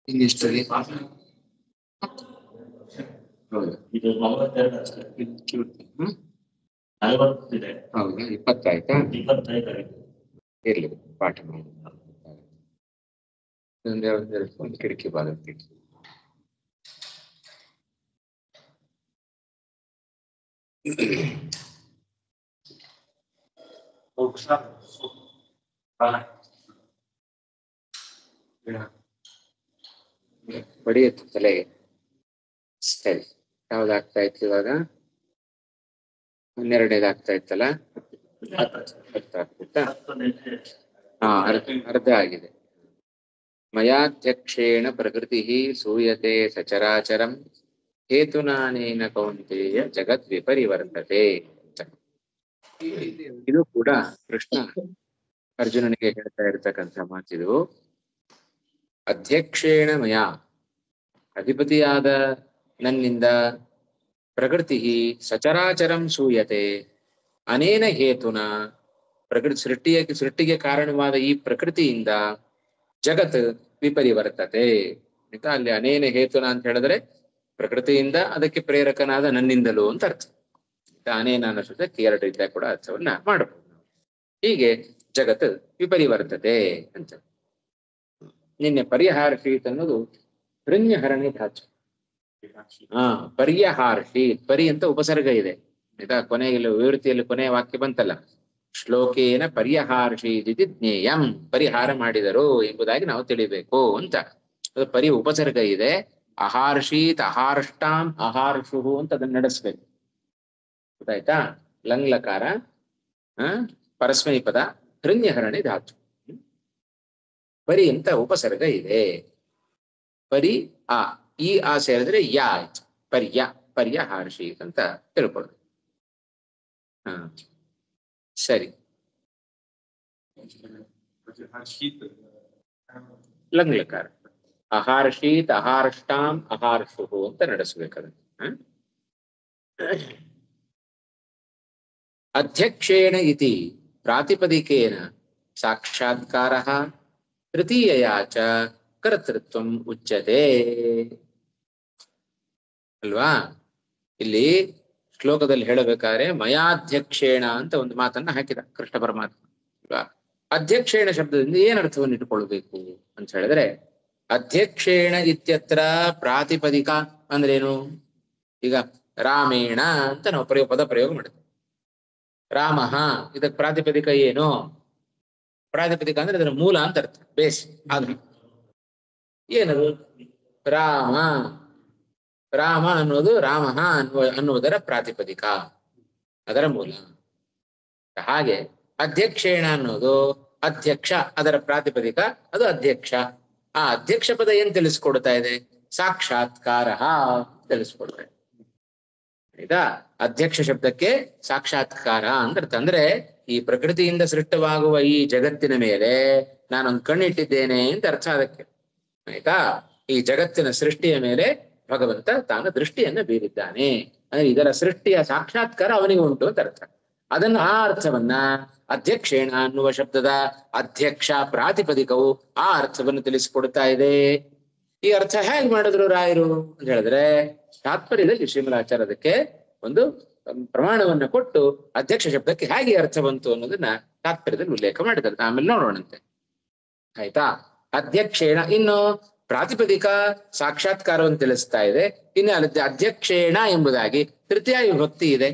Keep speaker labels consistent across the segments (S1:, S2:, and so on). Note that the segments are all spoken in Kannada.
S1: ಇನ್ನೆಷ್ಟರಲ್ಲಿ ಹೌದು
S2: ಇದು 42 ಅಷ್ಟೇ.
S1: ಹೌದಾ 20 ಆಯ್ತಾ
S2: 25
S1: ಇರ್ಲಿ ಪಾಠ ಮಾಡಿ ಒಂದು ಕಿಟಕಿ ಭಾಗಕ್ಕೆ ಬಡಿಯುತ್ತೆ ತಲೆಗೆ. ಸರಿ, ಯಾವ್ದಾಗ್ತಾ ಇತ್ತು ಇವಾಗ? 12ನೇದು ಆಗ್ತಾ ಇತ್ತಲ್ಲ, 10 ಆಗ್ತಿತ್ತ? ಹಾ, ಅರ್ಧ ಆಗಿದೆ. ಮಯಾಧ್ಯಕ್ಷೇಣ ಪ್ರಕೃತಿ ಸೂಯತೆ ಸಚರಾಚರಂ ಹೇತುನಾನೇನ ಕೌಂತೆಯ ಜಗದ್ ವಿಪರಿವರ್ತತೆ. ಇದು ಕೂಡ ಕೃಷ್ಣ ಅರ್ಜುನನಿಗೆ ಹೇಳ್ತಾ ಇರ್ತಕ್ಕಂಥ ಮಾತಿದು. ಅಧ್ಯಕ್ಷೇಣ ಮಯ, ಅಧಿಪತಿಯಾದ ನನ್ನಿಂದ, ಪ್ರಕೃತಿ ಸಚರಾಚರಂ ಸೂಯತೆ, ಅನೇನ ಹೇತುನ, ಪ್ರಕೃತಿ ಸೃಷ್ಟಿಗೆ ಕಾರಣವಾದ ಈ ಪ್ರಕೃತಿಯಿಂದ ಜಗತ್ ವಿಪರಿವರ್ತತೆ ಅಂತ. ಅಲ್ಲಿ ಅನೇನ ಹೇತುನ ಅಂತ ಹೇಳಿದ್ರೆ ಪ್ರಕೃತಿಯಿಂದ, ಅದಕ್ಕೆ ಪ್ರೇರಕನಾದ ನನ್ನಿಂದಲೂ ಅಂತ ಅರ್ಥ. ಅನೇನ ಅನ್ನೋ ಶಬ್ದಕ್ಕೆ 2 ರೀತಿಯ ಕೂಡ ಅರ್ಥವನ್ನ ಮಾಡಬಹುದು. ಹೀಗೆ ಜಗತ್ ವಿಪರಿವರ್ತತೆ ಅಂತ. ನಿನ್ನೆ ಪರ್ಯಹಾರ್ಷೀತ್ ಅನ್ನೋದು ಹೃಣ್ಯಹರಣಿ ಧಾತು. ಪರ್ಯಹಾರ್ಷೀತ್, ಪರಿ ಅಂತ ಉಪಸರ್ಗ ಇದೆ ಆಯ್ತಾ. ಕೊನೆಯಲ್ಲಿ ವಿವೃತ್ತಿಯಲ್ಲಿ ಕೊನೆಯ ವಾಕ್ಯ ಬಂತಲ್ಲ, ಶ್ಲೋಕೇನ ಪರ್ಯಹಾರ್ಷೀದಿತಿ ಜ್ಞೇಯಂ, ಪರಿಹಾರ ಮಾಡಿದರು ಎಂಬುದಾಗಿ ನಾವು ತಿಳಿಬೇಕು ಅಂತ. ಅದು ಪರಿ ಉಪಸರ್ಗ ಇದೆ. ಅಹಾರ್ಷೀತ್, ಅಹಾರ್ಷ್ಟಾಂ, ಅಹಾರ್ಷು ಅಂತ ಅದನ್ನ ನಡೆಸ್ಬೇಕು. ಗೊತ್ತಾಯ್ತಾ? ಲಂಗ್ಲಕಾರ, ಪರಸ್ಮೈ ಪದ, ಹೃಣ್ಯಹರಣಿ ಧಾತು. ಪರಿ ಅಂತ ಉಪಸರ್ಗ ಇದೆ. ಪರಿ ಆ, ಈ ಆ ಸೇರಿದ್ರೆ ಯಾ ಆಯ್ತು. ಪರ್ಯಹಾರ್ಷೀತ್ ಅಂತ ತಿಳ್ಕೊಳ್ಳಿ. ಸರಿ, ಲಂಗ್ಲಕಾರ ಅಹಾರ್ಷೀತ್, ಅಹಾರ್ಷ್ಟಾಂ, ಅಹಾರ್ಷು ಅಂತ ನಡೆಸಬೇಕದನ್ನ. ಅಧ್ಯಕ್ಷೇಣ ಇತಿ ಪ್ರಾತಿಪದಿಕೇನ ಸಾಕ್ಷಾತ್ಕಾರಃ ತೃತೀಯಯಾ ಚ ಕರ್ತೃತ್ವಂ ಉಚ್ಯತೆ. ಅಲ್ವಾ? ಇಲ್ಲಿ ಶ್ಲೋಕದಲ್ಲಿ ಹೇಳಬೇಕಾದ್ರೆ ಮಯಾಧ್ಯಕ್ಷೇಣ ಅಂತ ಒಂದು ಮಾತನ್ನ ಹಾಕಿದ ಕೃಷ್ಣ ಪರಮಾತ್ಮ ಅಲ್ವಾ. ಅಧ್ಯಕ್ಷೇಣ ಶಬ್ದದಿಂದ ಏನ್ ಅರ್ಥವನ್ನು ಇಟ್ಟುಕೊಳ್ಬೇಕು ಅಂತ ಹೇಳಿದ್ರೆ, ಅಧ್ಯಕ್ಷೇಣ ಇತ್ಯತ್ರ ಪ್ರಾತಿಪದಿಕ ಅಂದ್ರೇನು? ಈಗ ರಾಮೇಣ ಅಂತ ನಾವು ಪದ ಪ್ರಯೋಗ ಮಾಡಿದ್ವಿ. ರಾಮಃ, ಇದಕ್ಕೆ ಪ್ರಾತಿಪದಿಕ ಏನು? ಪ್ರಾತಿಪದಿಕ ಅಂದ್ರೆ ಅದರ ಮೂಲ ಅಂತ ಅರ್ಥ, ಬೇಸ್. ಆದ್ರೆ ಏನದು? ರಾಮ, ರಾಮ ಅನ್ನೋದು ರಾಮಃ ಅನ್ನುವುದರ ಪ್ರಾತಿಪದಿಕ, ಅದರ ಮೂಲ. ಹಾಗೆ ಅಧ್ಯಕ್ಷೇಣ ಅನ್ನೋದು ಅಧ್ಯಕ್ಷ, ಅದರ ಪ್ರಾತಿಪದಿಕ, ಅದು ಅಧ್ಯಕ್ಷ. ಆ ಅಧ್ಯಕ್ಷ ಪದ ಏನ್ ತಿಳಿಸ್ಕೊಡ್ತಾ ಇದೆ? ಸಾಕ್ಷಾತ್ಕಾರ ತಿಳಿಸ್ಕೊಡ್ತಾ ಇದೆ. ಆಯ್ತಾ? ಅಧ್ಯಕ್ಷ ಶಬ್ದಕ್ಕೆ ಸಾಕ್ಷಾತ್ಕಾರ ಅಂದರ್ಥ. ಅಂದ್ರೆ ಈ ಪ್ರಕೃತಿಯಿಂದ ಸೃಷ್ಟವಾಗುವ ಈ ಜಗತ್ತಿನ ಮೇಲೆ ನಾನೊಂದು ಕಣ್ಣಿಟ್ಟಿದ್ದೇನೆ ಅಂತ ಅರ್ಥ ಅದಕ್ಕೆ. ಆಯ್ತಾ? ಈ ಜಗತ್ತಿನ ಸೃಷ್ಟಿಯ ಮೇಲೆ ಭಗವಂತ ತಾನು ದೃಷ್ಟಿಯನ್ನ ಬೀರಿದ್ದಾನೆ ಅಂದ್ರೆ ಇದರ ಸೃಷ್ಟಿಯ ಸಾಕ್ಷಾತ್ಕಾರ ಅವನಿಗೆ ಉಂಟು ಅಂತ ಅರ್ಥ. ಅದನ್ನು ಆ ಅರ್ಥವನ್ನ ಅಧ್ಯಕ್ಷೇಣ ಅನ್ನುವ ಶಬ್ದದ ಅಧ್ಯಕ್ಷ ಪ್ರಾತಿಪದಿಕವು ಆ ಅರ್ಥವನ್ನು ತಿಳಿಸಿಕೊಡ್ತಾ ಇದೆ. ಈ ಅರ್ಥ ಹೇಗೆ ಮಾಡಿದ್ರು ರಾಯರು ಅಂತ ಹೇಳಿದ್ರೆ, ತಾತ್ಪರ್ಯದಲ್ಲಿ ಶ್ರೀಮದಾಚಾರ್ಯ ಅದಕ್ಕೆ ಒಂದು ಪ್ರಮಾಣವನ್ನ ಕೊಟ್ಟು ಅಧ್ಯಕ್ಷ ಶಬ್ದಕ್ಕೆ ಹೇಗೆ ಅರ್ಥ ಬಂತು ಅನ್ನೋದನ್ನ ತಾತ್ಪರ್ಯದಲ್ಲಿ ಉಲ್ಲೇಖ ಮಾಡಿದ್ದಾರೆ. ಆಮೇಲೆ ನೋಡೋಣಂತೆ. ಆಯ್ತಾ? ಅಧ್ಯಕ್ಷೇಣ, ಇನ್ನು ಪ್ರಾತಿಪದಿಕ ಸಾಕ್ಷಾತ್ಕಾರವನ್ನು ತಿಳಿಸ್ತಾ ಇದೆ. ಇನ್ನು ಅಧ್ಯಕ್ಷೇಣ ಎಂಬುದಾಗಿ ತೃತೀಯ ವಿಭಕ್ತಿ ಇದೆ.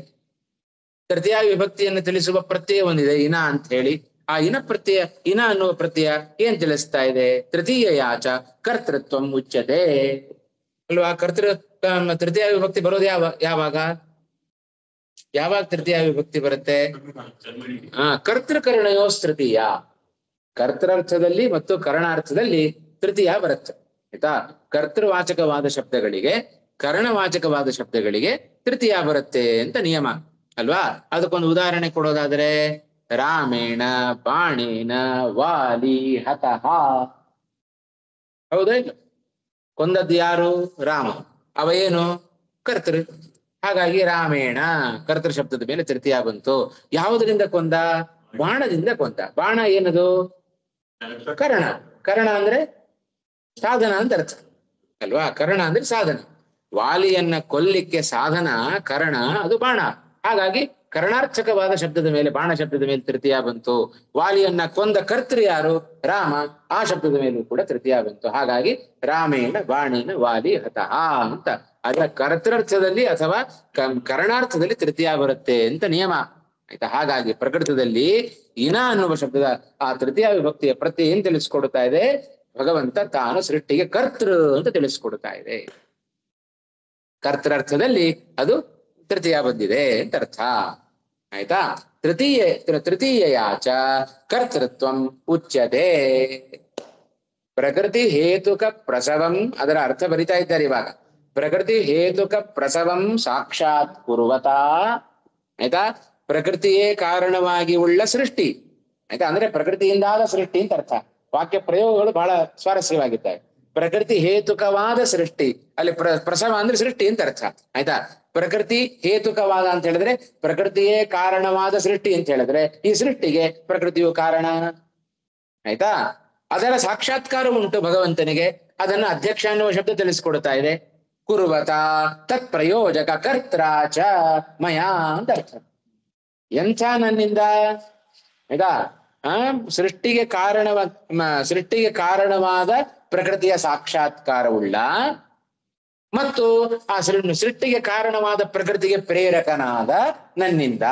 S1: ತೃತೀಯ ವಿಭಕ್ತಿಯನ್ನು ತಿಳಿಸುವ ಪ್ರತ್ಯಯ ಒಂದಿದೆ, ಇನ ಅಂತ ಹೇಳಿ. ಆ ಇನ ಪ್ರತ್ಯಯ, ಇನ ಅನ್ನುವ ಪ್ರತ್ಯಯ ಏನ್ ತಿಳಿಸ್ತಾ ಇದೆ? ತೃತೀಯ ಯಾಚ ಕರ್ತೃತ್ವಂ ಉಚ್ಯತೆ ಅಲ್ವಾ. ತೃತೀಯ ವಿಭಕ್ತಿ ಬರೋದು ಯಾವಾಗ ಯಾವಾಗ ತೃತೀಯ ವಿಭಕ್ತಿ ಬರುತ್ತೆ? ಕರ್ತೃಕರಣಯೋ ತೃತೀಯ, ಕರ್ತೃರ್ಥದಲ್ಲಿ ಮತ್ತು ಕರಣಾರ್ಥದಲ್ಲಿ ತೃತೀಯ ಬರುತ್ತೆ. ಆಯ್ತಾ? ಕರ್ತೃವಾಚಕವಾದ ಶಬ್ದಗಳಿಗೆ, ಕರ್ಣವಾಚಕವಾದ ಶಬ್ದಗಳಿಗೆ ತೃತೀಯ ಬರುತ್ತೆ ಅಂತ ನಿಯಮ ಅಲ್ವಾ. ಅದಕ್ಕೊಂದು ಉದಾಹರಣೆ ಕೊಡೋದಾದ್ರೆ, ರಾಮೇಣ ಬಾಣೇನ ವಾಲಿ ಹತಃ. ಹೌದಾ? ಕೊಂದದ್ದು ಯಾರು? ರಾಮ. ಅವ ಏನು? ಕರ್ತೃ. ಹಾಗಾಗಿ ರಾಮೇಣ ಕರ್ತೃ ಶಬ್ದದ ಮೇಲೆ ತೃತೀಯ ಬಂತು. ಯಾವುದರಿಂದ ಕೊಂದ? ಬಾಣದಿಂದ ಕೊಂದ. ಬಾಣ ಏನದು? ಕರಣ. ಕರಣ ಅಂದ್ರೆ ಸಾಧನ ಅಂತ ಅರ್ಥ ಅಲ್ವಾ? ಕರಣ ಅಂದ್ರೆ ಸಾಧನ. ವಾಲಿಯನ್ನ ಕೊಲ್ಲಿಕ್ಕೆ ಸಾಧನ ಕರಣ, ಅದು ಬಾಣ. ಹಾಗಾಗಿ ಕರ್ಣಾರ್ಥಕವಾದ ಶಬ್ದದ ಮೇಲೆ, ಬಾಣ ಶಬ್ದದ ಮೇಲೆ ತೃತೀಯ ಬಂತು. ವಾಲಿಯನ್ನ ಕೊಂದ ಕರ್ತೃ ಯಾರು? ರಾಮ. ಆ ಶಬ್ದದ ಮೇಲೂ ಕೂಡ ತೃತೀಯ ಬಂತು. ಹಾಗಾಗಿ ರಾಮೇಣ ಬಾಣೇನ ವಾಲಿ ಹತಃ ಅಂತ. ಅದರ ಕರ್ತೃರ್ಥದಲ್ಲಿ ಅಥವಾ ಕರ್ಣಾರ್ಥದಲ್ಲಿ ತೃತೀಯ ಬರುತ್ತೆ ಅಂತ ನಿಯಮ ಆಯ್ತಾ. ಹಾಗಾಗಿ ಪ್ರಕೃತದಲ್ಲಿ ಇನ ಅನ್ನುವ ಶಬ್ದದ ಆ ತೃತೀಯ ವಿಭಕ್ತಿಯ ಪ್ರತ್ಯಯ ಏನ್ ತಿಳಿಸ್ಕೊಡ್ತಾ ಇದೆ? ಭಗವಂತ ತಾನು ಸೃಷ್ಟಿಗೆ ಕರ್ತೃ ಅಂತ ತಿಳಿಸ್ಕೊಡ್ತಾ ಇದೆ. ಕರ್ತೃರ್ಥದಲ್ಲಿ ಅದು ತೃತೀಯ ಬಂದಿದೆ ಅಂತ ಅರ್ಥ ಆಯ್ತಾ. ತೃತೀಯಾಚ ಕರ್ತೃತ್ವಂ ಉಚ್ಯತೆ. ಪ್ರಕೃತಿ ಹೇತುಕ ಪ್ರಸವಂ, ಅದರ ಅರ್ಥ ಬರಿತಾ ಇದ್ದಾರೆ ಇವಾಗ. ಪ್ರಕೃತಿ ಹೇತುಕ ಪ್ರಸವಂ ಸಾಕ್ಷಾತ್ ಕುರ್ವತಾ ಆಯ್ತಾ. ಪ್ರಕೃತಿಯೇ ಕಾರಣವಾಗಿ ಉಳ್ಳ ಸೃಷ್ಟಿ ಆಯ್ತಾ. ಅಂದ್ರೆ ಪ್ರಕೃತಿಯಿಂದಾದ ಸೃಷ್ಟಿ ಅಂತ ಅರ್ಥ. ವಾಕ್ಯ ಪ್ರಯೋಗಗಳು ಬಹಳ ಸ್ವಾರಸ್ಯವಾಗಿದ್ದಾವೆ. ಪ್ರಕೃತಿ ಹೇತುಕವಾದ ಸೃಷ್ಟಿ, ಅಲ್ಲಿ ಪ್ರಸವ ಅಂದ್ರೆ ಸೃಷ್ಟಿ ಅಂತ ಅರ್ಥ ಆಯ್ತಾ. ಪ್ರಕೃತಿ ಹೇತುಕವಾದ ಅಂತ ಹೇಳಿದ್ರೆ ಪ್ರಕೃತಿಯೇ ಕಾರಣವಾದ ಸೃಷ್ಟಿ ಅಂತ ಹೇಳಿದ್ರೆ ಈ ಸೃಷ್ಟಿಗೆ ಪ್ರಕೃತಿಯು ಕಾರಣ ಆಯ್ತಾ. ಅದರ ಸಾಕ್ಷಾತ್ಕಾರ ಉಂಟು ಭಗವಂತನಿಗೆ, ಅದನ್ನು ಅಧ್ಯಕ್ಷ ಅನ್ನುವ ಶಬ್ದ ತಿಳಿಸ್ಕೊಡ್ತಾ ಇದೆ. ಕುರ್ವತ ತತ್ ಪ್ರಯೋಜಕ ಕರ್ತ್ರಾಚ ಮಯಾ ಅಂತ ಅರ್ಥ. ಎಂಥ ನನ್ನಿಂದ ಆಯ್ತಾ. ಸೃಷ್ಟಿಗೆ ಕಾರಣವಾದ ಪ್ರಕೃತಿಯ ಸಾಕ್ಷಾತ್ಕಾರವುಳ್ಳ ಮತ್ತು ಆ ಸೃಷ್ಟಿಗೆ ಕಾರಣವಾದ ಪ್ರಕೃತಿಗೆ ಪ್ರೇರಕನಾದ ನನ್ನಿಂದ.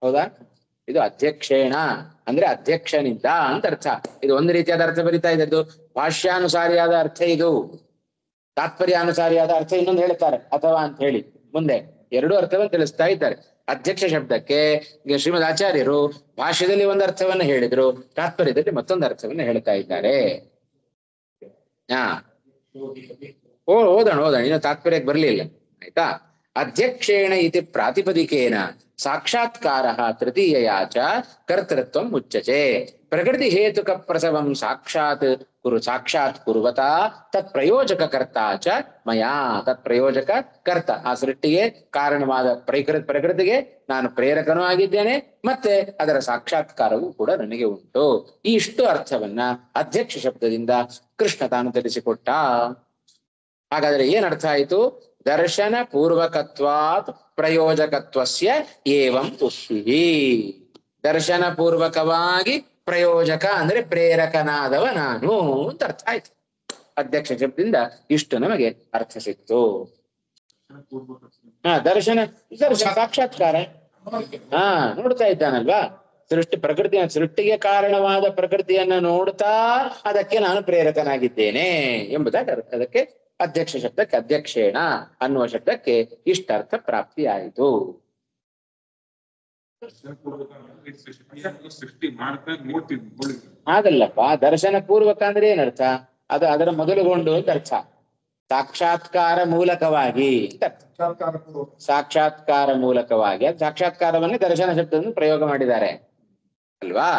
S1: ಹೌದಾ? ಇದು ಅಧ್ಯಕ್ಷೇಣ ಅಂದ್ರೆ ಅಧ್ಯಕ್ಷನಿಂದ ಅಂತ ಅರ್ಥ. ಇದು ಒಂದು ರೀತಿಯಾದ ಅರ್ಥ ಬರಿತಾ ಇದ್ದದ್ದು. ಭಾಷ್ಯಾನುಸಾರಿಯಾದ ಅರ್ಥ ಇದು, ತಾತ್ಪರ್ಯಾನುಸಾರಿಯಾದ ಅರ್ಥ ಇನ್ನೊಂದು ಹೇಳ್ತಾರೆ ಅಥವಾ ಅಂತ ಹೇಳಿ ಮುಂದೆ ಎರಡೂ ಅರ್ಥವನ್ನು ತಿಳಿಸ್ತಾ ಇದ್ದಾರೆ. ಅಧ್ಯಕ್ಷ ಶಬ್ದಕ್ಕೆ ಶ್ರೀಮದ್ ಆಚಾರ್ಯರು ಭಾಷ್ಯದಲ್ಲಿ ಒಂದು ಅರ್ಥವನ್ನು ಹೇಳಿದ್ರು, ತಾತ್ಪರ್ಯದಲ್ಲಿ ಮತ್ತೊಂದು ಅರ್ಥವನ್ನು ಹೇಳ್ತಾ ಇದ್ದಾರೆ. ಓದೋಣ ಇನ್ನು ತಾತ್ಪರ್ಯಕ್ಕೆ ಬರ್ಲಿಲ್ಲ ಆಯ್ತಾ. ಅಧ್ಯಕ್ಷೇಣ ಇತಿ ಪ್ರಾತಿಪದಿಕೇನ ಸಾಕ್ಷಾತ್ಕಾರ ತೃತೀಯಾಚ ಕರ್ತೃತ್ವ ಉಚ್ಯತೆ. ಪ್ರಕೃತಿ ಹೇತುಕ ಪ್ರಸವಂ ಸಾಕ್ಷಾತ್ ಕುರ್ವತಾ ತತ್ ಪ್ರಯೋಜಕ ಕರ್ತ ಚ ಮಯಾ. ತತ್ ಪ್ರಯೋಜಕ ಕರ್ತ, ಆ ಸೃಷ್ಟಿಗೆ ಕಾರಣವಾದ ಪ್ರಕೃತಿಗೆ ನಾನು ಪ್ರೇರಕನೂ ಆಗಿದ್ದೇನೆ, ಮತ್ತೆ ಅದರ ಸಾಕ್ಷಾತ್ಕಾರವೂ ಕೂಡ ನನಗೆ ಉಂಟು. ಈ ಇಷ್ಟು ಅರ್ಥವನ್ನ ಅಧ್ಯಕ್ಷ ಶಬ್ದದಿಂದ ಕೃಷ್ಣ ತಾನು ತಿಳಿಸಿಕೊಟ್ಟ. ಹಾಗಾದ್ರೆ ಏನ್ ಅರ್ಥ ಆಯ್ತು? ದರ್ಶನ ಪೂರ್ವಕತ್ವಾತ್ ಪ್ರಯೋಜಕತ್ವಸ್ಯ ಏವಂ ಉಕ್ತಿ. ದರ್ಶನ ಪೂರ್ವಕವಾಗಿ ಪ್ರಯೋಜಕ ಅಂದ್ರೆ ಪ್ರೇರಕನಾದವ ನಾನು ಅಂತ ಅರ್ಥ ಆಯ್ತು. ಅಧ್ಯಕ್ಷ ಶಬ್ದದಿಂದ ಇಷ್ಟು ನಮಗೆ ಅರ್ಥ ಸಿಕ್ತು. ದರ್ಶನ ಸಾಕ್ಷಾತ್ಕಾರ. ನೋಡ್ತಾ ಇದ್ದಾನಲ್ವಾ, ಸೃಷ್ಟಿಗೆ ಕಾರಣವಾದ ಪ್ರಕೃತಿಯನ್ನ ನೋಡ್ತಾ ಅದಕ್ಕೆ ನಾನು ಪ್ರೇರಕನಾಗಿದ್ದೇನೆ ಎಂಬುದಾಗಿ ಅದಕ್ಕೆ ಅಧ್ಯಕ್ಷ ಶಬ್ದಕ್ಕೆ ಅಧ್ಯಕ್ಷೇಣ ಅನ್ನುವ ಶಬ್ದಕ್ಕೆ ಇಷ್ಟರ್ಥ ಪ್ರಾಪ್ತಿಯಾಯಿತು. ಹಾಗಲ್ಲಪ್ಪ, ದರ್ಶನ ಪೂರ್ವಕ ಅಂದ್ರೆ ಏನರ್ಥ? ಅದು ಅದರ ಮೊದಲುಗೊಂಡು ಅಂತ ಅರ್ಥ. ಸಾಕ್ಷಾತ್ಕಾರ ಮೂಲಕವಾಗಿ ಸಾಕ್ಷಾತ್ಕಾರ ಮೂಲಕವಾಗಿ ಅದು ಸಾಕ್ಷಾತ್ಕಾರವನ್ನೇ ದರ್ಶನ ಶಬ್ದವನ್ನು ಪ್ರಯೋಗ ಮಾಡಿದ್ದಾರೆ ಅಲ್ವಾ.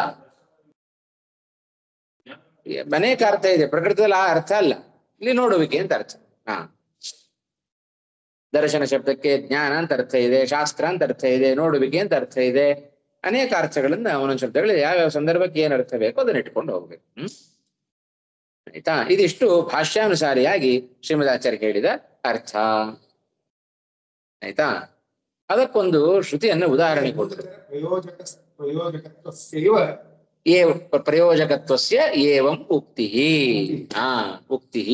S1: ಅನೇಕ ಅರ್ಥ ಇದೆ ಪ್ರಕೃತಿಯಲ್ಲಿ, ಆ ಅರ್ಥ ಅಲ್ಲ, ಇಲ್ಲಿ ನೋಡುವಿಕೆ ಅಂತ ಅರ್ಥ. ದರ್ಶನ ಶಬ್ದಕ್ಕೆ ಜ್ಞಾನ ಅಂತ ಅರ್ಥ ಇದೆ, ಶಾಸ್ತ್ರ ಅಂತ ಅರ್ಥ ಇದೆ, ನೋಡುವಿಕೆ ಅಂತ ಅರ್ಥ ಇದೆ. ಅನೇಕ ಅರ್ಥಗಳನ್ನ ಒಂದೊಂದು ಶಬ್ದಗಳಲ್ಲಿ ಯಾವ್ಯಾವ ಸಂದರ್ಭಕ್ಕೆ ಏನ್ ಅರ್ಥ ಬೇಕೋ ಅದನ್ನ ಇಟ್ಕೊಂಡು ಹೋಗ್ಬೇಕು. ಆಯ್ತಾ. ಇದಿಷ್ಟು ಭಾಷ್ಯಾನುಸಾರಿಯಾಗಿ ಶ್ರೀಮದಾಚಾರ್ಯ ಹೇಳಿದ ಅರ್ಥ ಆಯ್ತಾ. ಅದಕ್ಕೊಂದು ಶ್ರುತಿಯನ್ನ ಉದಾಹರಣೆ ಕೊಟ್ಟರು. ಪ್ರಯೋಜಕತ್ವಸ್ಯ ಏವಂ ಉಕ್ತಿ. ಉಕ್ತಿ